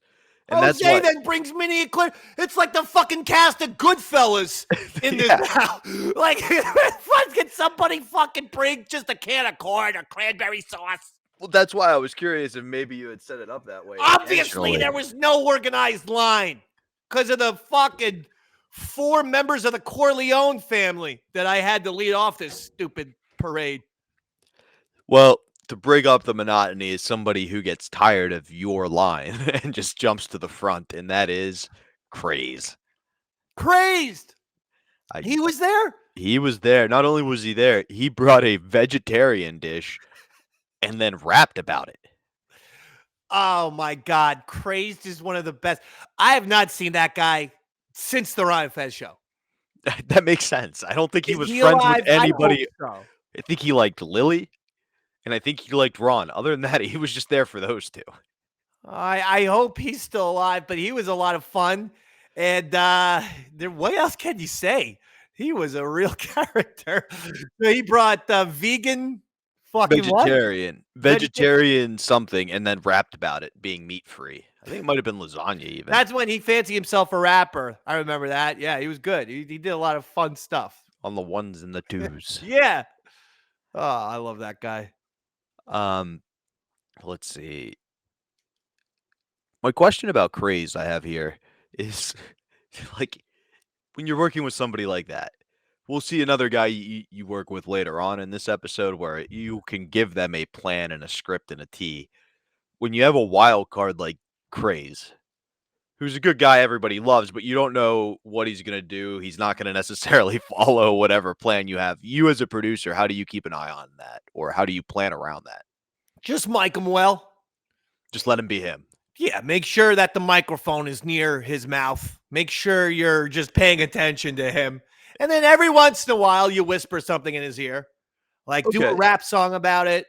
And Jose then brings mini eclair. It's like the fucking cast of Goodfellas in this now. Like, can somebody fucking bring just a can of corn or cranberry sauce? Well, that's why I was curious if maybe you had set it up that way. Obviously, there was no organized line because of the fucking 4 members of the Corleone family that I had to lead off this stupid parade. Well, to break up the monotony is somebody who gets tired of your line and just jumps to the front, and that is Crazed. Crazed! He was there? He was there. Not only was he there, he brought a vegetarian dish and then rapped about it. Oh, my God. Crazed is one of the best. I have not seen that guy since the Ryan Fez show. That makes sense. I don't think he was friends with anybody. I think he liked Lily. And I think he liked Ron. Other than that, he was just there for those two. I hope he's still alive, but he was a lot of fun. And what else can you say? He was a real character. So he brought vegan fucking vegetarian something, and then rapped about it being meat free. I think it might have been lasagna even. That's when he fancied himself a rapper. I remember that. Yeah, he was good. He did a lot of fun stuff. On the ones and the twos. Yeah. Oh, I love that guy. Let's see. My question about Craze I have here is like when you're working with somebody like that, we'll see another guy you work with later on in this episode where you can give them a plan and a script and a T. When you have a wild card like Craze, who's a good guy everybody loves, but you don't know what he's going to do. He's not going to necessarily follow whatever plan you have. You as a producer, how do you keep an eye on that? Or how do you plan around that? Just mic him well. Just let him be him. Yeah, make sure that the microphone is near his mouth. Make sure you're just paying attention to him. And then every once in a while, you whisper something in his ear. Like, do a rap song about it.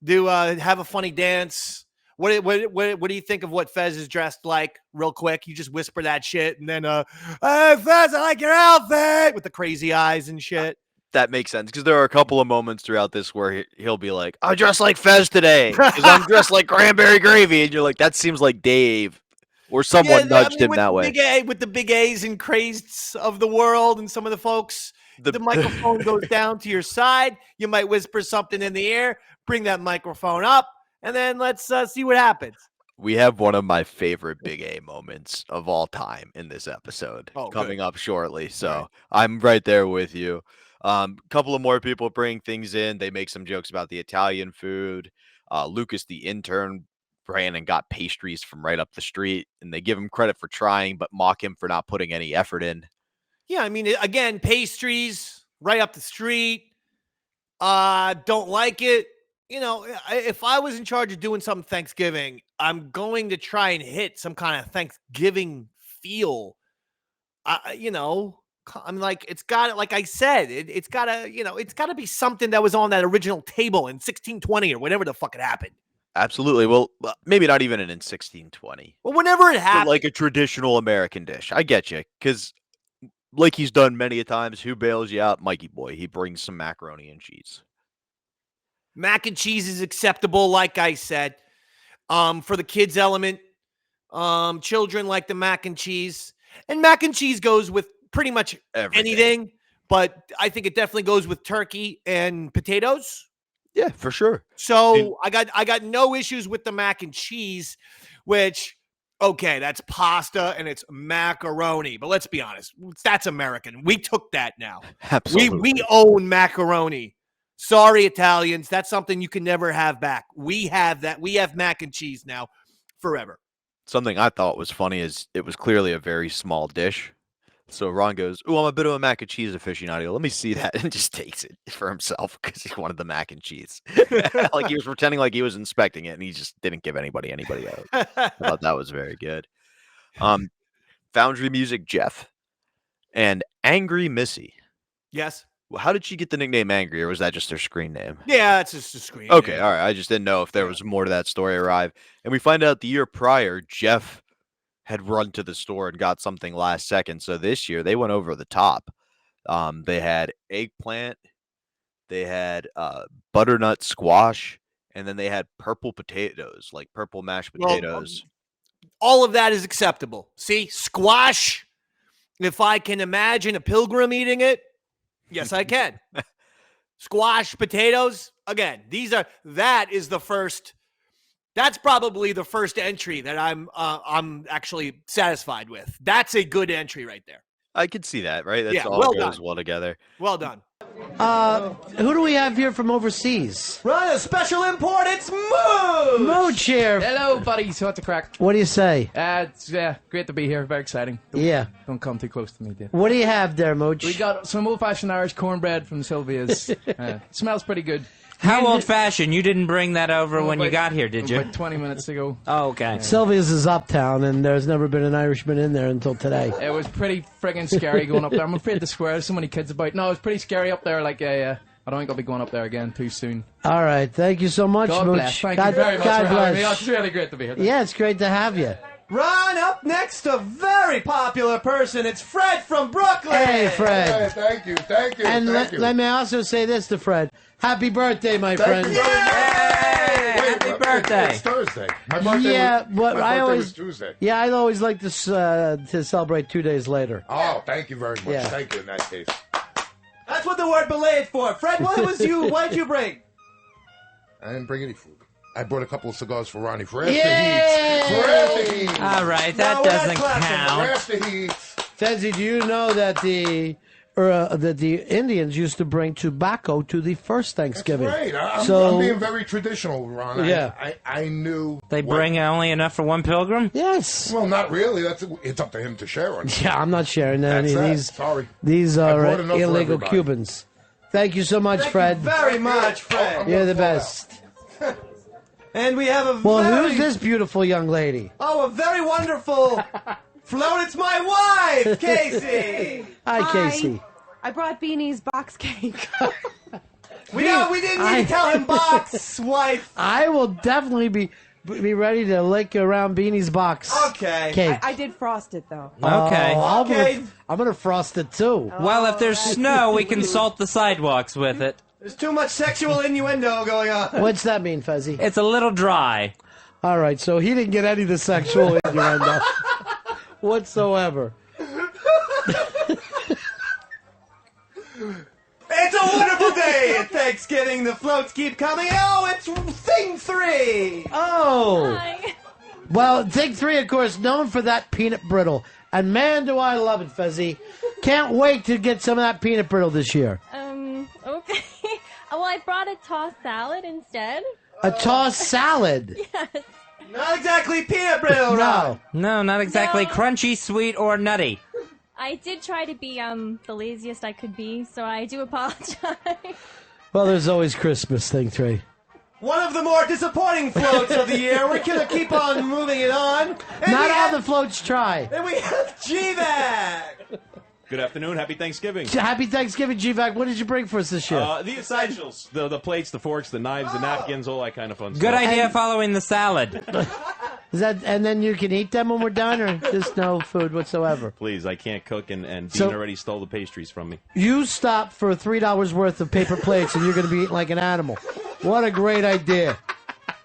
Have a funny dance. What do you think of what Fez is dressed like? Real quick, you just whisper that shit, and then, hey, Fez, I like your outfit with the crazy eyes and shit. That makes sense because there are a couple of moments throughout this where he'll be like, "I dressed like Fez today because I'm dressed like cranberry gravy," and you're like, "That seems like Dave," or someone nudged him that way. With the big A's and crazeds of the world, and some of the folks, the microphone goes down to your side. You might whisper something in the air, bring that microphone up. And then let's see what happens. We have one of my favorite Big A moments of all time in this episode coming up shortly. So I'm right there with you. Couple of more people bring things in. They make some jokes about the Italian food. Lucas, the intern, ran and got pastries from right up the street, and they give him credit for trying, but mock him for not putting any effort in. Yeah, I mean, again, pastries right up the street. Don't like it. You know, if I was in charge of doing something Thanksgiving, I'm going to try and hit some kind of Thanksgiving feel. You know, I'm like, it's got to, like I said, it's got to, you know, it's got to be something that was on that original table in 1620 or whatever the fuck it happened. Absolutely. Well, maybe not even in 1620. Well, whenever it happened. But like a traditional American dish. I get you. Because like he's done many a times, who bails you out? Mikey Boy. He brings some macaroni and cheese. Mac and cheese is acceptable, like I said. For the kids element, children like the mac and cheese. And mac and cheese goes with pretty much anything, but I think it definitely goes with turkey and potatoes. Yeah, for sure. So I got no issues with the mac and cheese, which, okay, that's pasta and it's macaroni. But let's be honest, that's American. We took that now. Absolutely. We own macaroni. Sorry, Italians. That's something you can never have back. We have that. We have mac and cheese now forever. Something I thought was funny is it was clearly a very small dish. So Ron goes, "Oh, I'm a bit of a mac and cheese aficionado. Let me see that," and just takes it for himself because he wanted the mac and cheese. Like he was pretending like he was inspecting it, and he just didn't give anybody else. I thought that was very good. Foundry Music Jeff and Angry Missy. Yes. Well, how did she get the nickname Angry, or was that just her screen name? Yeah, it's just a screen Okay, name. all right. I just didn't know if there was more to that story arrive. And we find out the year prior, Jeff had run to the store and got something last second. So this year they went over the top. They had eggplant, they had butternut squash, and then they had purple potatoes, like purple mashed potatoes. All of that is acceptable. See, squash. If I can imagine a pilgrim eating it, yes, I can. Squash, potatoes. Again, that is the first. That's probably the first entry that I'm actually satisfied with. That's a good entry right there. I could see that, right? That's Yeah, all well goes done. well together. Well done. Who do we have here from overseas? Right, a special import, it's Mooch! Mooch here. Hello, buddies. What's the crack? What do you say? It's great to be here. Very exciting. Don't come too close to me, dear. What do you have there, Mooch? We got some old-fashioned Irish cornbread from Sylvia's. Smells pretty good. How old-fashioned? You didn't bring that over when you got here, did you? About 20 minutes ago. Oh, okay. Sylvia's is uptown, and there's never been an Irishman in there until today. It was pretty friggin' scary going up there. I'm afraid the square, there's so many kids about. No, it was pretty scary up there. Like, I don't think I'll be going up there again too soon. All right. Thank you so much, God Mooch. bless. Thank you very much God for having me. bless. It's really great to be here. Yeah, it's great to have you. Ron, up next, a very popular person. It's Fred from Brooklyn. Hey, Fred. Thank you. And let me also say this to Fred. Happy birthday, my friend. Happy birthday. It's Thursday. My birthday Yeah, was, but my I birthday always was Tuesday. Yeah, I'd always like to celebrate 2 days later. Oh, thank you very much. Yeah. Thank you in that case. That's what the word belayed for. Fred, what did you bring? I didn't bring any food. I brought a couple of cigars for Ronnie for after Yay! heat. For after heat. All right, that No, doesn't that's classic. For count. after heat. Fezzi, do you know that the Indians used to bring tobacco to the first Thanksgiving? That's right. So I'm being very traditional, Ron. Yeah. I knew. They bring only enough for one pilgrim? Yes. Well, not really. It's up to him to share on. Yeah, I'm not sharing any of these. Sorry. These I are brought enough for illegal everybody. Cubans. Thank you so much, Fred. Very much, Fred. You're the best. And we have a Well, very... who's this beautiful young lady? Oh, a very wonderful float. It's my wife, Casey. Hi, Casey. I brought Beanie's box cake. We didn't need to tell him box, wife. I will definitely be ready to lick around Beanie's box. Okay. Cake. I did frost it, though. Okay. I'm gonna frost it too. Well, if there's snow, we can salt the sidewalks with it. There's too much sexual innuendo going on. What's that mean, Fezzi? It's a little dry. All right, so he didn't get any of the sexual innuendo whatsoever. It's a wonderful day at Thanksgiving. The floats keep coming. Oh, it's Thing 3. Oh. Hi. Well, Thing 3, of course, known for that peanut brittle. And man, do I love it, Fezzi. Can't wait to get some of that peanut brittle this year. Okay. Well, I brought a tossed salad instead. A tossed salad? Yes. Not exactly peanut brittle, Ron. No, not exactly No. crunchy, sweet, or nutty. I did try to be the laziest I could be, so I do apologize. Well, there's always Christmas thing, Trey. One of the more disappointing floats of the year. We're going to keep on moving it on. And Not we all have, the floats try. And we have G-Bag. Good afternoon. Happy Thanksgiving. Happy Thanksgiving, G-Vac. What did you bring for us this year? The essentials. The plates, the forks, the knives, the napkins, all that kind of fun stuff. Good idea following the salad. Is that, and then you can eat them when we're done, or just no food whatsoever? Please, I can't cook, and Dean So- already stole the pastries from me. You stop for $3 worth of paper plates, and you're going to be eating like an animal. What a great idea.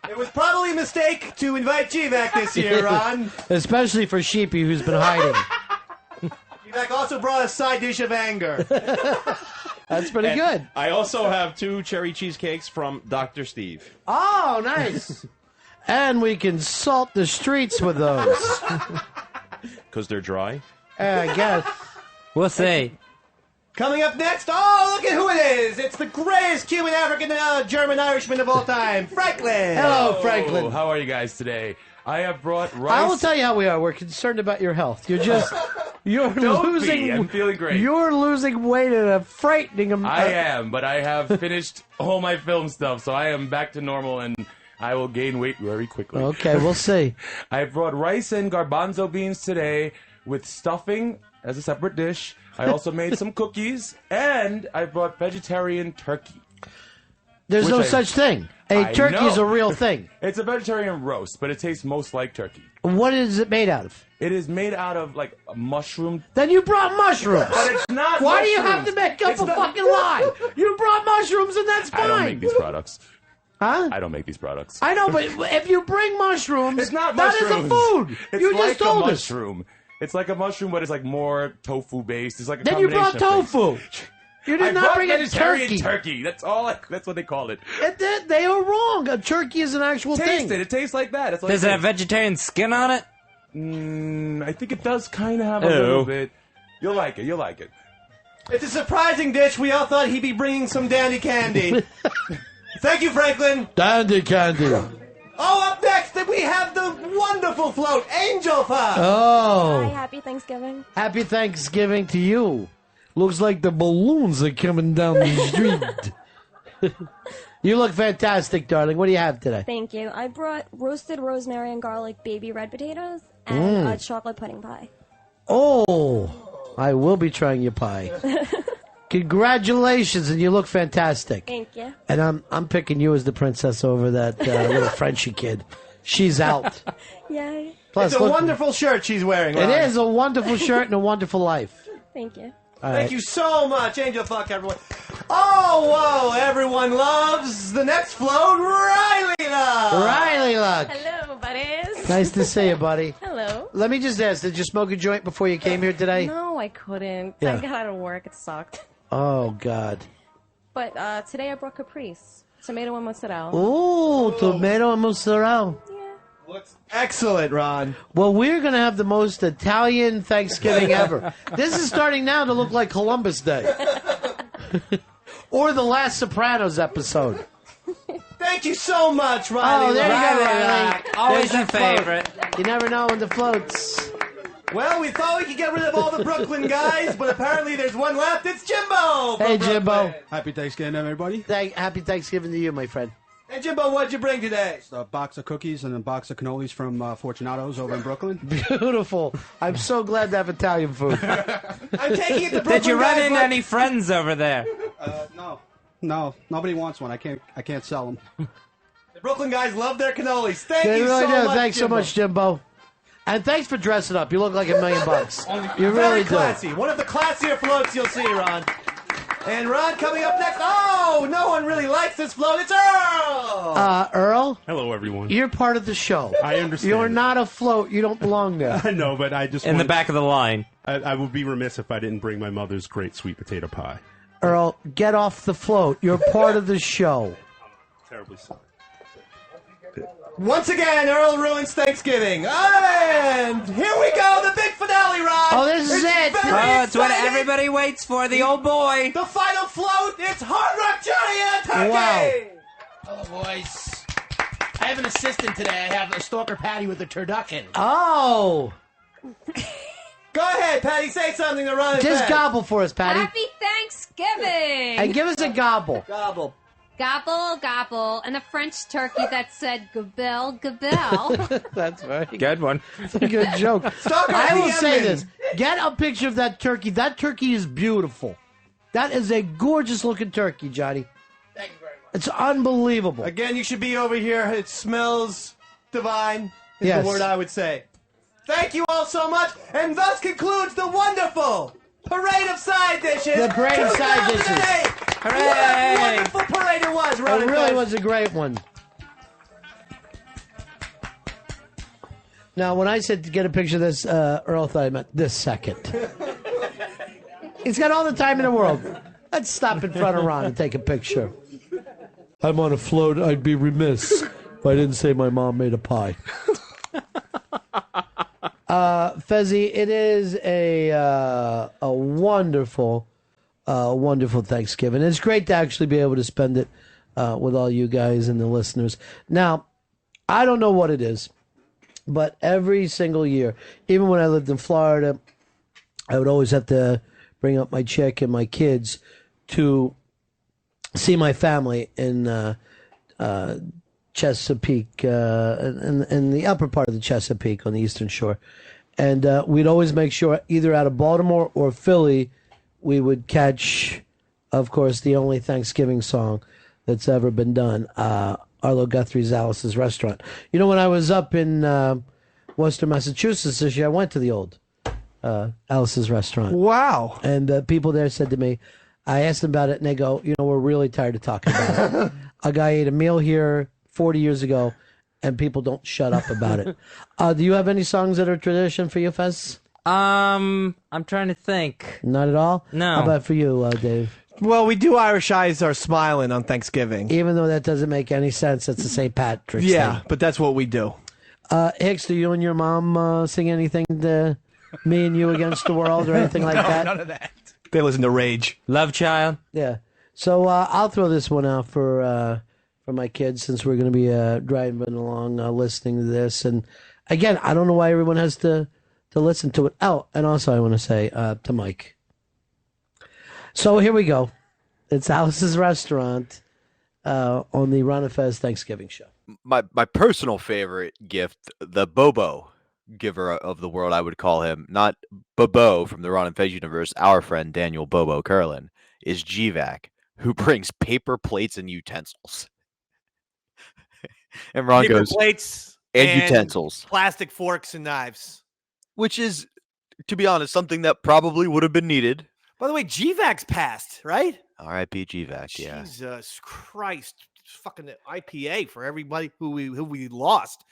It was probably a mistake to invite G-Vac this year, Ron. Especially for Sheepy, who's been hiding. G-Vac also brought a side dish of anger. That's pretty And good. I also have 2 cherry cheesecakes from Dr. Steve. Oh, nice. And we can salt the streets with those. Because they're dry. I guess. We'll see. Coming up next, oh, look at who it is. It's the greatest Cuban, African, German, Irishman of all time, Franklin. Hello, Franklin. How are you guys today? I have brought rice. I will tell you how we are. We're concerned about your health. You're just, you're Don't losing. be. I'm feeling great. You're losing weight at a frightening amount. I am, but I have finished all my film stuff, so I am back to normal, and I will gain weight very quickly. Okay, we'll see. I brought rice and garbanzo beans today with stuffing as a separate dish. I also made some cookies, and I brought vegetarian turkey. There's no such thing. A turkey is a real thing. It's a vegetarian roast, but it tastes most like turkey. What is it made out of? It is made out of, like, a mushroom. Then you brought mushrooms. But it's not Why do you mushrooms. have to make up It's a not- fucking lie? You brought mushrooms, and that's fine. I don't make these products. Huh? I don't make these products. I know, but if you bring mushrooms, It's not that is mushrooms. a food. It's You like just told a us. mushroom. It's like a mushroom, but it's like more tofu based. It's like a Then you brought combination of tofu. things. You did I not brought bring a vegetarian turkey. turkey. That's all. That's what they call it. They are wrong. A turkey is an actual Taste thing. it. It tastes like that. That's all Does it have vegetarian skin on it? I think it does kind of have a little bit. You'll like it. You'll like it. It's a surprising dish. We all thought he'd be bringing some dandy candy. Thank you, Franklin. Dandy candy. Oh, up next, we have the wonderful float, Angel Pop. Oh. Hi, happy Thanksgiving. Happy Thanksgiving to you. Looks like the balloons are coming down the street. You look fantastic, darling. What do you have today? Thank you. I brought roasted rosemary and garlic baby red potatoes and Mm. a chocolate pudding pie. Oh, I will be trying your pie. Congratulations, and you look fantastic. Thank you. And I'm picking you as the princess over that little Frenchy kid. She's out. Yay. It's a look- wonderful shirt she's wearing. It Ron. is a wonderful shirt and a wonderful life. Thank you. All Thank right. you so much, Angel Fuck, everyone. Oh, whoa, everyone loves the next float, Riley Luck. Riley Luck. Hello, buddies. Nice to see you, buddy. Hello. Let me just ask, did you smoke a joint before you came here today? No, I couldn't. Yeah. I got out of work. It sucked. Oh, God. But today I brought Caprice. Tomato and mozzarella. Ooh, tomato and mozzarella. Excellent, Ron. Well, we're going to have the most Italian Thanksgiving ever. This is starting now to look like Columbus Day. Or the last Sopranos episode. Thank you so much, Riley. Oh, there you Luck. go, Riley. Always There's a your float. favorite. You never know when the floats. Well, we thought we could get rid of all the Brooklyn guys, but apparently there's one left. It's Jimbo. from Hey, Brooklyn. Jimbo. Happy Thanksgiving, everybody. Happy Thanksgiving to you, my friend. Hey, Jimbo, what'd you bring today? A box of cookies and a box of cannolis from Fortunato's over in Brooklyn. Beautiful. I'm so glad to have Italian food. I'm taking it to Brooklyn. Did you run guys into like- any friends over there? No, nobody wants one. I can't sell them. The Brooklyn guys love their cannolis. Thank They you really so do. much, Thanks so Jimbo. much, Jimbo. And thanks for dressing up. You look like $1 million. You Very really do. classy. One of the classier floats you'll see, Ron. And Ron coming up next. Oh, no one really likes this float. It's Earl. Earl, Hello, everyone. you're part of the show. I understand. You're not a float. You don't belong there. I know, but I just In the wanted- back of the line. I would be remiss if I didn't bring my mother's great sweet potato pie. Earl, get off the float. You're part of the show. Terribly sorry. Once again, Earl ruins Thanksgiving. And here we go, the big finale, Ron. Oh, this is it. Very Oh, it's what exciting. everybody waits for, the old boy. The final float. It's Hard Rock Johnny and Turkey. Wow. Oh, boys. I have an assistant today. I have a stalker Patty with a turducken. Oh! Go ahead, Patty. Say something to Ron and Just Fez. gobble for us, Patty. Happy Thanksgiving! And give us a gobble. Gobble. Gobble, gobble, and a French turkey that said gabelle, gabelle. That's very Good one. That's a good joke. Stalker I will PM say in. this. Get a picture of that turkey. That turkey is beautiful. That is a gorgeous looking turkey, Johnny. Thank you very much. It's unbelievable. Again, you should be over here. It smells divine, is Yes. the word I would say. Thank you all so much, and thus concludes the wonderful Parade of Side Dishes. The Parade of Side Dishes. 2008. What a wonderful parade it was, Ron It and really Fez. was a great one. Now, when I said to get a picture of this, Earl thought I meant this second. He's got all the time in the world. Let's stop in front of Ron and take a picture. I'm on a float. I'd be remiss if I didn't say my mom made a pie. Fezzi, it is a wonderful, wonderful Thanksgiving. It's great to actually be able to spend it with all you guys and the listeners. Now, I don't know what it is, but every single year, even when I lived in Florida, I would always have to bring up my chick and my kids to see my family in Chesapeake, in the upper part of the Chesapeake on the Eastern Shore. And we'd always make sure either out of Baltimore or Philly, we would catch, of course, the only Thanksgiving song that's ever been done, Arlo Guthrie's Alice's Restaurant. You know, when I was up in Worcester, Massachusetts this year, I went to the old Alice's Restaurant. Wow. And people there said to me, I asked them about it, and they go, you know, we're really tired of talking about it. A guy ate a meal here 40 years ago, and people don't shut up about it. Do you have any songs that are tradition for you, Fez? I'm trying to think. Not at all? No. How about for you, Dave? Well, we do Irish Eyes Are Smiling on Thanksgiving. Even though that doesn't make any sense, it's a St. Patrick's Yeah, thing. but that's what we do. Hicks, do you and your mom sing anything to Me and You Against the World or anything like that? None of that. They listen to Rage. Love Child. Yeah. So I'll throw this one out for my kids since we're going to be driving along listening to this. And again, I don't know why everyone has to listen to it. Oh, and also I want to say to Mike. So here we go. It's Alice's Restaurant on the Ron and Fez Thanksgiving show. My personal favorite gift, the Bobo giver of the world, I would call him, not Bobo from the Ron and Fez universe, our friend Daniel Bobo Curlin, is GVAC, who brings paper plates and utensils. And Ron Paper goes, plates and utensils. plastic forks and knives. Which is, to be honest, something that probably would have been needed. By the way, GVAC's passed, right? R.I.P. GVAC, yeah. Jesus Christ. Fucking IPA for everybody who we lost.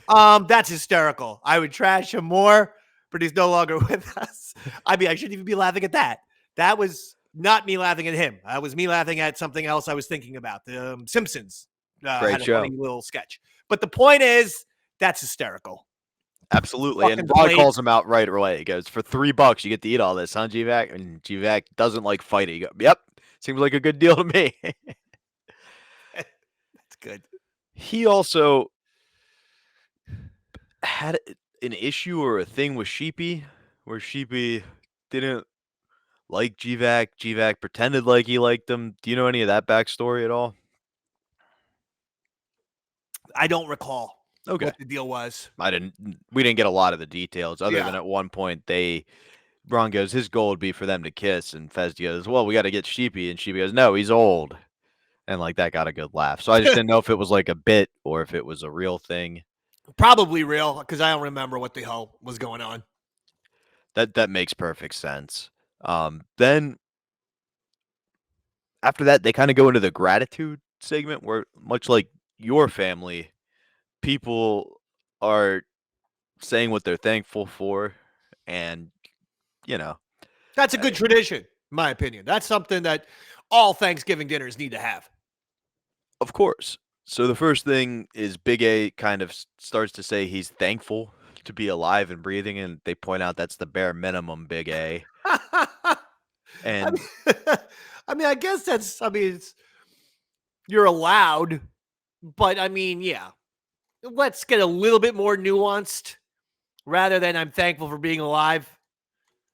That's hysterical. I would trash him more, but he's no longer with us. I mean, I shouldn't even be laughing at that. That was not me laughing at him. That was me laughing at something else I was thinking about. The Simpsons Great had a show. funny little sketch. But the point is, that's hysterical. Absolutely. And Fucking Ron plate. calls him out right away. He goes, for $3, you get to eat all this, huh, GVAC? And GVAC doesn't like fighting. He goes, yep, seems like a good deal to me. That's good. He also had an issue or a thing with Sheepy, where Sheepy didn't like GVAC. GVAC pretended like he liked him. Do you know any of that backstory at all? I don't recall Okay. what the deal was. We didn't get a lot of the details other Yeah. than at one point Ron goes, his goal would be for them to kiss, and Fez goes, well, we got to get Sheepy, and Sheepy goes, no, he's old. And like that got a good laugh. So I just didn't know if it was like a bit or if it was a real thing. Probably real, because I don't remember what the hell was going on. That makes perfect sense. Then after that, they kind of go into the gratitude segment where, much like your family, people are saying what they're thankful for, and That's a good tradition, in my opinion. That's something that all Thanksgiving dinners need to have. of course. So the first thing is Big A kind of starts to say he's thankful to be alive and breathing, and they point out that's the bare minimum, Big A. And I guess you're allowed, but yeah. let's get a little bit more nuanced rather than I'm thankful for being alive.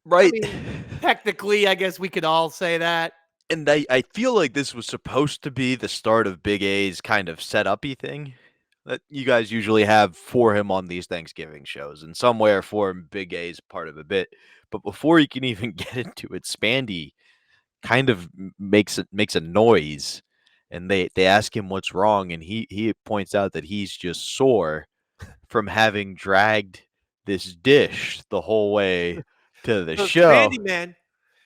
Right. I mean, technically, I guess we could all say that. And I feel like this was supposed to be the start of Big A's kind of set-up-y thing that you guys usually have for him on these Thanksgiving shows. In some way or form, Big A's part of a bit. But before he can even get into it, Spandy kind of makes a noise, and they ask him what's wrong, and he points out that he's just sore from having dragged this dish the whole way to the So show.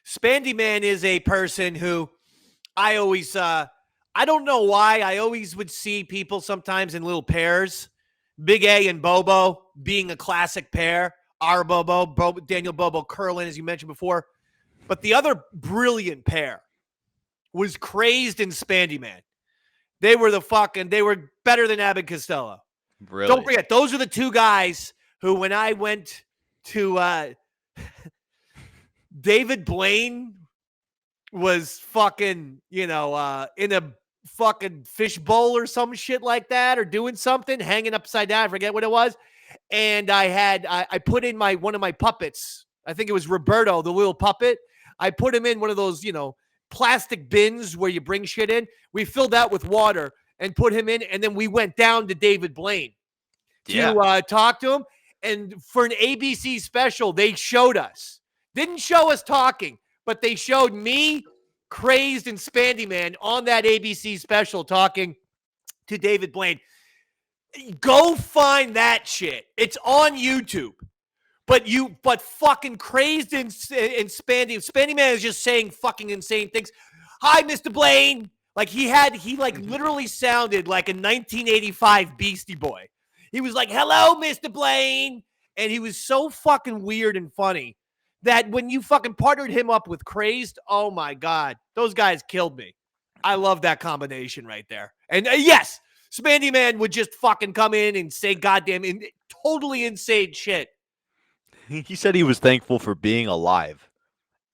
Spandy Man is a person who I always I don't know why I always would see people sometimes in little pairs. Big A and Bobo being a classic pair. Our Bobo, Daniel Bobo Curlin, as you mentioned before. But the other brilliant pair was Crazed and Spandy Man. They were better than Abbott Costello. Really? Don't forget, those are the two guys who, when I went to David Blaine was fucking, in a fucking fishbowl or some shit like that, or doing something, hanging upside down. I forget what it was. And I put in one of my puppets. I think it was Roberto, the little puppet. I put him in one of those, plastic bins where you bring shit in. We filled that with water and put him in. And then we went down to David Blaine to talk to him. And for an ABC special, they showed us. Didn't show us talking, but they showed me, Crazed, and Spandy Man on that ABC special talking to David Blaine. Go find that shit. It's on YouTube. But fucking Crazed and Spandy Man is just saying fucking insane things. Hi, Mr. Blaine. Like he literally sounded like a 1985 Beastie Boy. He was like, hello, Mr. Blaine. And he was so fucking weird and funny that when you fucking partnered him up with Crazed, oh my God, those guys killed me. I love that combination right there. And yes, Spandy Man would just fucking come in and say goddamn totally insane shit. He said he was thankful for being alive,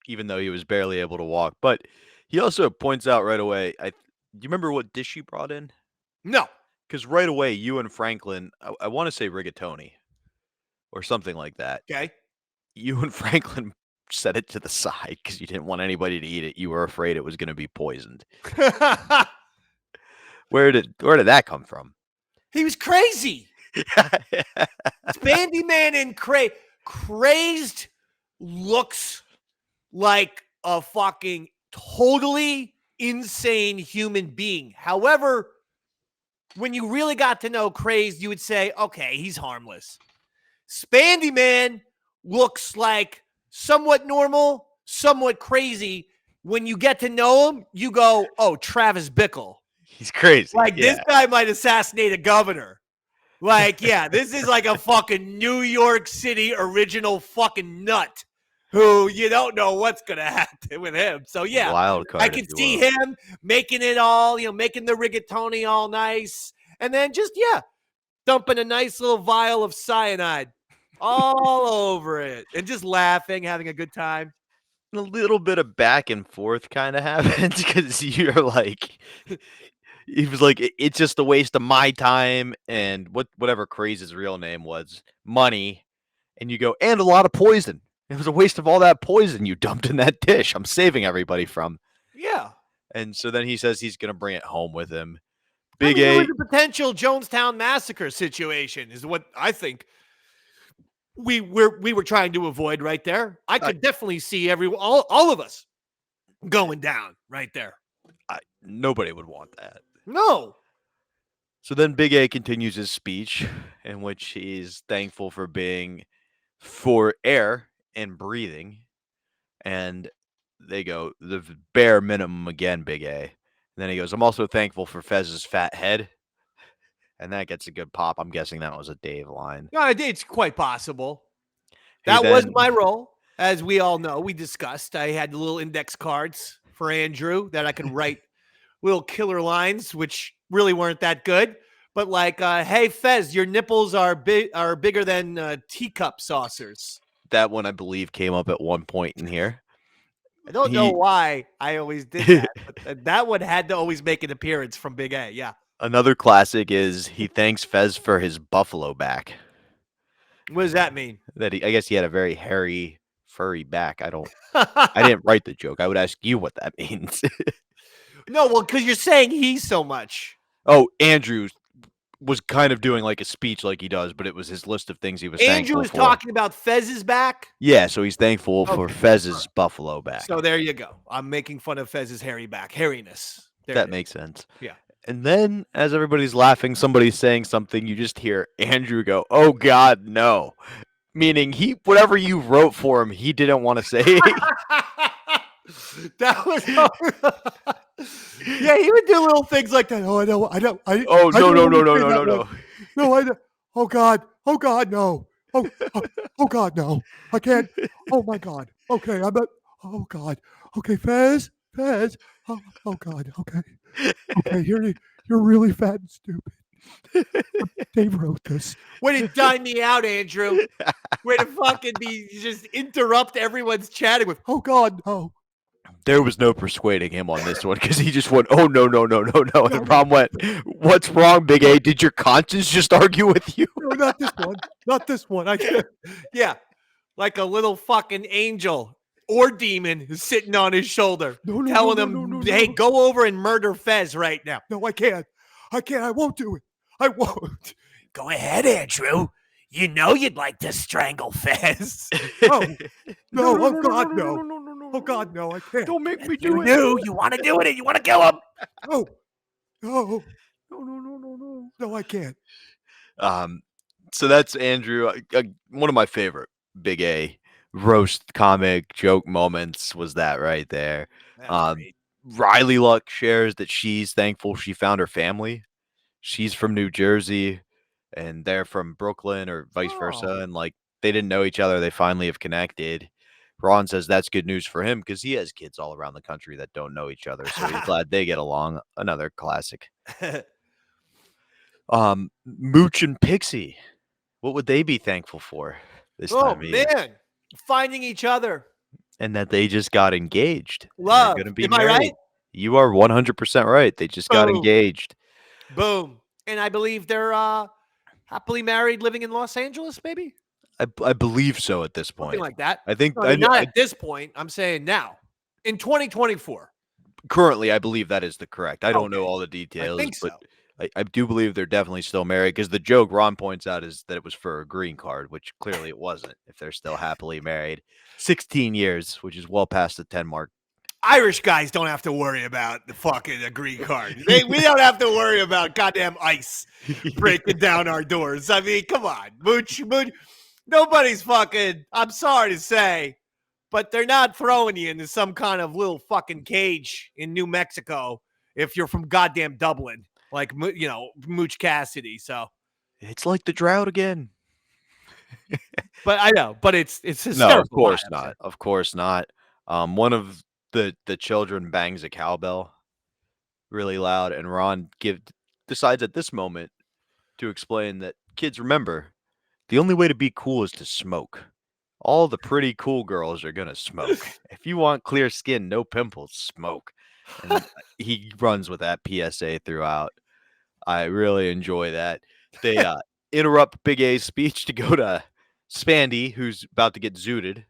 even though he was barely able to walk. But he also points out right away, do you remember what dish you brought in? No. Because right away, you and Franklin, I want to say rigatoni or something like that. Okay. You and Franklin set it to the side because you didn't want anybody to eat it. You were afraid it was going to be poisoned. Where did that come from? He was crazy. Spandy Man and Crazed looks like a fucking totally insane human being. However, when you really got to know Crazed, you would say, okay, he's harmless. Spandy Man looks like somewhat normal, somewhat crazy. When you get to know him, you go, oh, Travis Bickle. He's crazy. This guy might assassinate a governor. This is like a fucking New York City original fucking nut who you don't know what's going to happen with him. So, yeah, wild card, I can see him making it all, making the rigatoni all nice. And then just, dumping a nice little vial of cyanide all over it and just laughing, having a good time. A little bit of back and forth kind of happens because you're like, he was like, it's just a waste of my time and whatever Craze's real name was, money. And you go, and a lot of poison. It was a waste of all that poison you dumped in that dish. I'm saving everybody from. Yeah. And so then he says he's going to bring it home with him. It was a potential Jonestown massacre situation is what I think we were trying to avoid right there. I could definitely see all of us going down right there. Nobody would want that. No. So then Big A continues his speech in which he's thankful for air and breathing. And they go, the bare minimum again, Big A. And then he goes, I'm also thankful for Fez's fat head. And that gets a good pop. I'm guessing that was a Dave line. No, it's quite possible. That was my role. As we all know, we discussed. I had little index cards for Andrew that I could write little killer lines, which really weren't that good. But hey, Fez, your nipples are bigger than teacup saucers. That one, I believe, came up at one point in here. I don't know why I always did that. But that one had to always make an appearance from Big A. Yeah. Another classic is he thanks Fez for his buffalo back. What does that mean? I guess he had a very hairy, furry back. I didn't write the joke. I would ask you what that means. No, well, because you're saying he so much. Oh, Andrew was kind of doing like a speech like he does, but it was his list of things he was Andrew thankful was for. talking about Fez's back. Yeah, so he's thankful for Okay. Fez's buffalo back. So there you go. I'm making fun of Fez's hairy back, hairiness. There That it is. makes sense. Yeah. And then, as everybody's laughing, somebody's saying something. You just hear Andrew go, "Oh God, no!" Meaning whatever you wrote for him, he didn't want to say. That was. Yeah, he would do little things like that. Oh, I don't. Oh, I no. No, I don't. Oh God, no. Oh God, no. I can't. Oh my God. Okay, I'm not. Oh God. Okay, Fez. Oh God. Okay. You're really fat and stupid. Dave wrote this. Way to dine me out, Andrew. Way to fucking just interrupt everyone's chatting with, oh God, no. There was no persuading him on this one because he just went, "Oh no!" And the problem went, "What's wrong, Big A? Did your conscience just argue with you?" No, not this one. Not this one. I can't. Yeah, like a little fucking angel or demon is sitting on his shoulder, telling him, "Hey, go over and murder Fez right now." No, I can't. I won't do it. I won't. Go ahead, Andrew. You know you'd like to strangle Fez. Oh, no. Oh, God, no. Oh, God, no. I can't. Don't make me do it. You want to do it. You want to kill him. Oh, no. No. No, I can't. So that's Andrew. One of my favorite Big A roast comic joke moments was that right there. Riley Luck shares that she's thankful she found her family. She's from New Jersey and they're from Brooklyn or vice versa. And like they didn't know each other. They finally have connected. Ron says that's good news for him because he has kids all around the country that don't know each other. So he's glad they get along. Another classic. Mooch and Pixie. What would they be thankful for this time of year? Man. Finding each other. And that they just got engaged. Love. Gonna be Am I right? You are 100% right. They just got engaged. Boom. And I believe they're happily married, living in Los Angeles, maybe? I believe so at this point. Something like that. I think not at this point. I'm saying now. In 2024. Currently, I believe that is the correct. I don't know all the details, I think so. But I do believe they're definitely still married because the joke Ron points out is that it was for a green card, which clearly it wasn't if they're still happily married. 16 years, which is well past the 10 mark. Irish guys don't have to worry about the fucking green card. We don't have to worry about goddamn ICE breaking down our doors. I mean, come on. Mooch. Nobody's fucking, I'm sorry to say, but they're not throwing you into some kind of little fucking cage in New Mexico if you're from goddamn Dublin, like, Mooch Cassidy. So it's like the drought again. But I know, but it's hysterical. No, of course not. Of course not. One of the children bangs a cowbell really loud, and Ron decides at this moment to explain that kids, remember, the only way to be cool is to smoke. All the pretty cool girls are gonna smoke. If you want clear skin, no pimples, smoke. And he runs with that PSA throughout. I really enjoy that. They interrupt Big A's speech to go to Spandy, who's about to get zooted,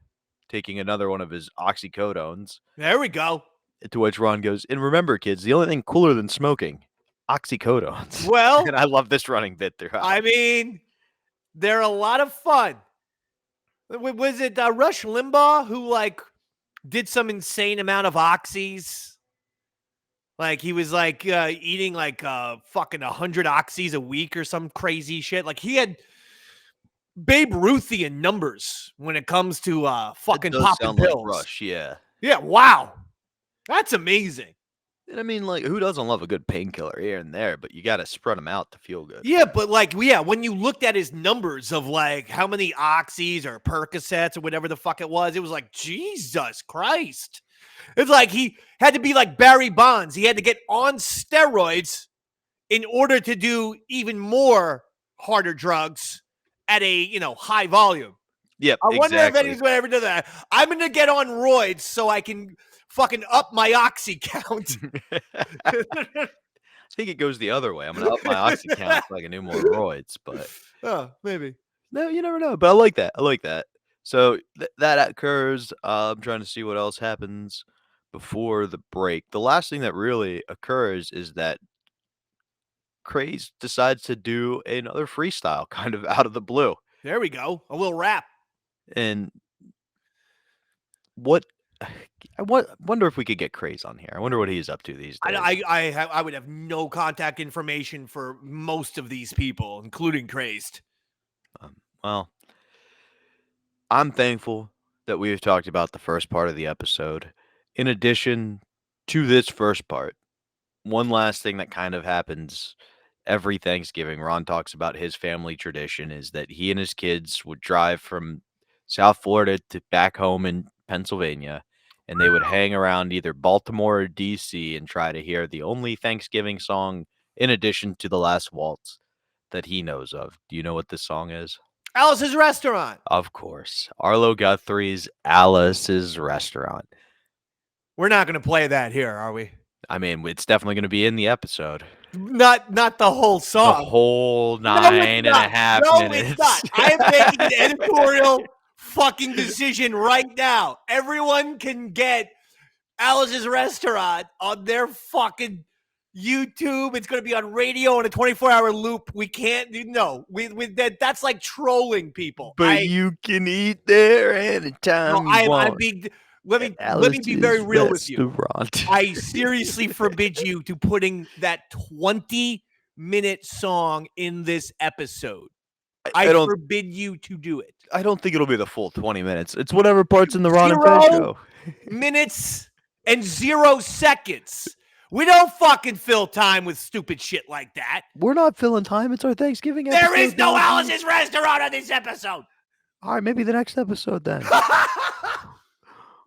taking another one of his oxycodones. There we go. To which Ron goes, and remember, kids, the only thing cooler than smoking, oxycodones. Well, and I love this running bit throughout. I mean, they're a lot of fun. Was it Rush Limbaugh who did some insane amount of oxys? Like he was eating fucking 100 oxys a week or some crazy shit. Like he had Babe Ruthian numbers when it comes to fucking popping pills. Like Rush, yeah. Yeah, wow. That's amazing. And I mean, who doesn't love a good painkiller here and there, but you got to spread them out to feel good. Yeah, but when you looked at his numbers of how many oxys or Percocets or whatever the fuck it was like, Jesus Christ. It's like he had to be like Barry Bonds. He had to get on steroids in order to do even more harder drugs at a, high volume. Yep, I wonder if anyone ever did that. I'm going to get on roids so I can fucking up my oxy count. think it goes the other way. I'm gonna up my oxy count so I can do more roids, but maybe. No, you never know. But I like that. I like that. So that occurs. I'm trying to see what else happens before the break. The last thing that really occurs is that Craze decides to do another freestyle, kind of out of the blue. There we go. A little rap. And what I wonder if we could get Craze on here. I wonder what he's up to these days. I would have no contact information for most of these people, including Crazed. Well, I'm thankful that we've talked about the first part of the episode. In addition to this first part, one last thing that kind of happens every Thanksgiving, Ron talks about his family tradition is that he and his kids would drive from South Florida to back home in Pennsylvania, and they would hang around either Baltimore or DC and try to hear the only Thanksgiving song in addition to The Last Waltz that he knows of. Do you know what this song is? Alice's Restaurant. Of course. Arlo Guthrie's Alice's Restaurant. We're not going to play that here, are we? I mean, it's definitely going to be in the episode. Not the whole song. The whole 9.5 minutes. It's not. I am making an editorial fucking decision right now. Everyone can get Alice's Restaurant on their fucking YouTube. It's going to be on radio on a 24-hour loop. We can't do that's like trolling people. But you can eat there anytime you want. Let me be very real with you. I seriously forbid you to putting that 20-minute song in this episode. I forbid you to do it. I don't think it'll be the full 20 minutes. It's whatever parts in the Ron and Fez show. Minutes and 0 seconds. We don't fucking fill time with stupid shit like that. We're not filling time. It's our Thanksgiving episode. There is no Alice's Restaurant on this episode. All right, maybe the next episode then.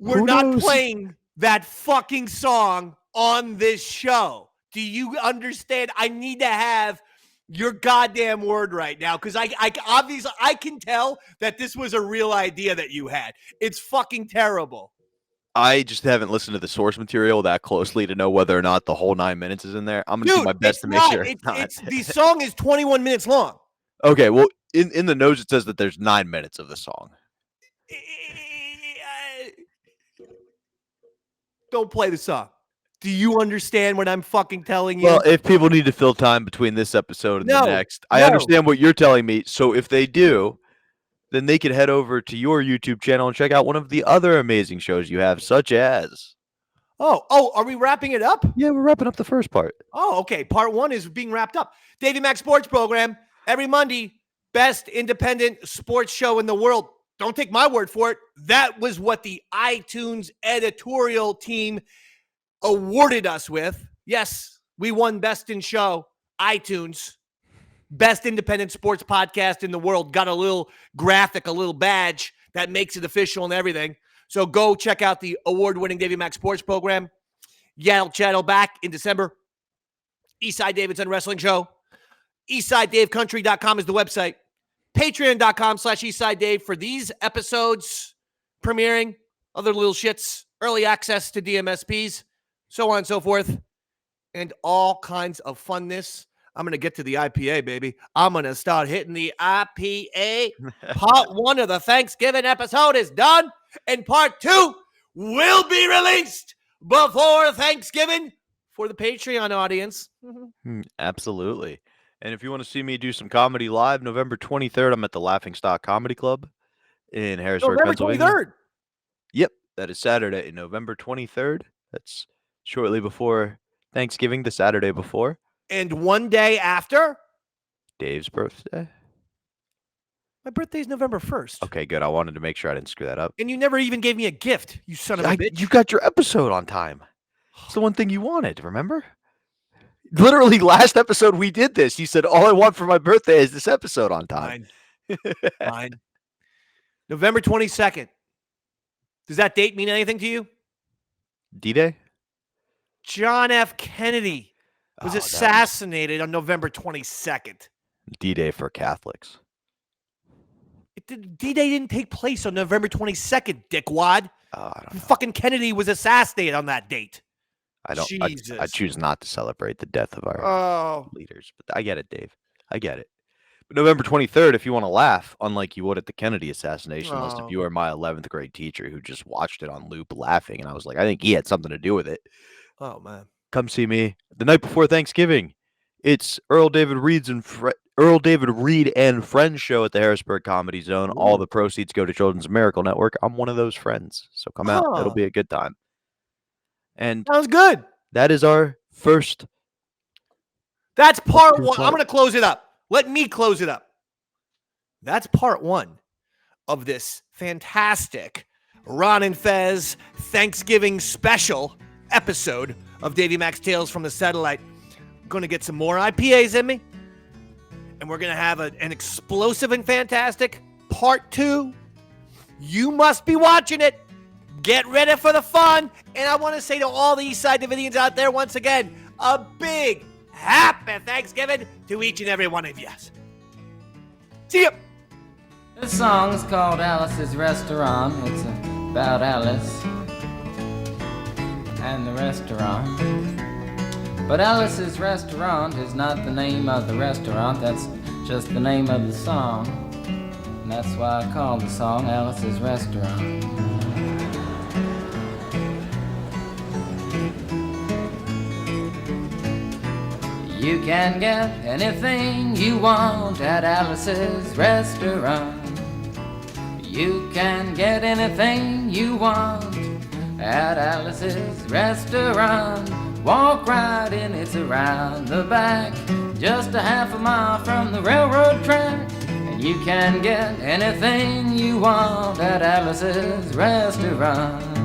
We're not playing that fucking song on this show. Do you understand? I need to have your goddamn word right now because I obviously I can tell that this was a real idea that you had. It's fucking terrible. I just haven't listened to the source material that closely to know whether or not the whole 9 minutes is in there. I'm going to do my best to make sure it's not. The song is 21 minutes long. Okay, well, in the notes it says that there's 9 minutes of the song. Don't play the song. Do you understand what I'm fucking telling you? Well, if people need to fill time between this episode and the next, I understand what you're telling me. So if they do, then they can head over to your YouTube channel and check out one of the other amazing shows you have, such as... Oh, are we wrapping it up? Yeah, we're wrapping up the first part. Oh, okay. Part 1 is being wrapped up. Davey Mac Sports Program, every Monday, best independent sports show in the world. Don't take my word for it. That was what the iTunes editorial team awarded us with. Yes, we won Best in Show, iTunes. Best independent sports podcast in the world. Got a little graphic, a little badge that makes it official and everything. So go check out the award-winning Davey Mac Sports Program. Yaddle Chattel back in December. Eastside Davidson Wrestling Show. EastsideDaveCountry.com is the website. Patreon.com/EastsideDave for these episodes premiering, other little shits, early access to DMSPs, so on and so forth, and all kinds of funness. I'm going to get to the IPA, baby. I'm going to start hitting the IPA. Part 1 of the Thanksgiving episode is done, and part 2 will be released before Thanksgiving for the Patreon audience. Absolutely. And if you want to see me do some comedy live, November 23rd, I'm at the Laughing Stock Comedy Club in Harrisburg, Pennsylvania. November 23rd? Yep, that is Saturday, November 23rd. That's shortly before Thanksgiving, the Saturday before. And one day after? Dave's birthday. My birthday's November 1st. Okay, good. I wanted to make sure I didn't screw that up. And you never even gave me a gift, you son of a bitch. You got your episode on time. It's the one thing you wanted, remember? Literally, last episode we did this. You said, all I want for my birthday is this episode on time. Fine. November 22nd. Does that date mean anything to you? D-Day? John F. Kennedy was assassinated on November 22nd. D-Day for Catholics. D-Day didn't take place on November 22nd, dickwad. Fucking Kennedy was assassinated on that date. I don't. Jesus. I choose not to celebrate the death of our leaders. But I get it, Dave. I get it. But November 23rd, if you want to laugh, unlike you would at the Kennedy assassination list, if you were my 11th grade teacher who just watched it on loop laughing, and I was like, I think he had something to do with it. Oh, man. Come see me the night before Thanksgiving. It's Earl David Reed and Friends show at the Harrisburg Comedy Zone. Ooh. All the proceeds go to Children's Miracle Network. I'm one of those friends, so come out. It'll be a good time. And sounds good. That is our first. That's part one. I'm going to close it up. Let me close it up. That's part one of this fantastic Ron and Fez Thanksgiving special episode of Davey Max Tales from the Satellite. I'm going to get some more IPAs in me. And we're going to have an explosive and fantastic part two. You must be watching it. Get ready for the fun. And I want to say to all the Eastside Davidians out there, once again, a big happy Thanksgiving to each and every one of you. See ya. This song is called Alice's Restaurant. It's about Alice and the restaurant. But Alice's Restaurant is not the name of the restaurant, that's just the name of the song. And that's why I call the song Alice's Restaurant. You can get anything you want at Alice's Restaurant. You can get anything you want at Alice's Restaurant. Walk right in, it's around the back, just a half a mile from the railroad track. And you can get anything you want at Alice's Restaurant.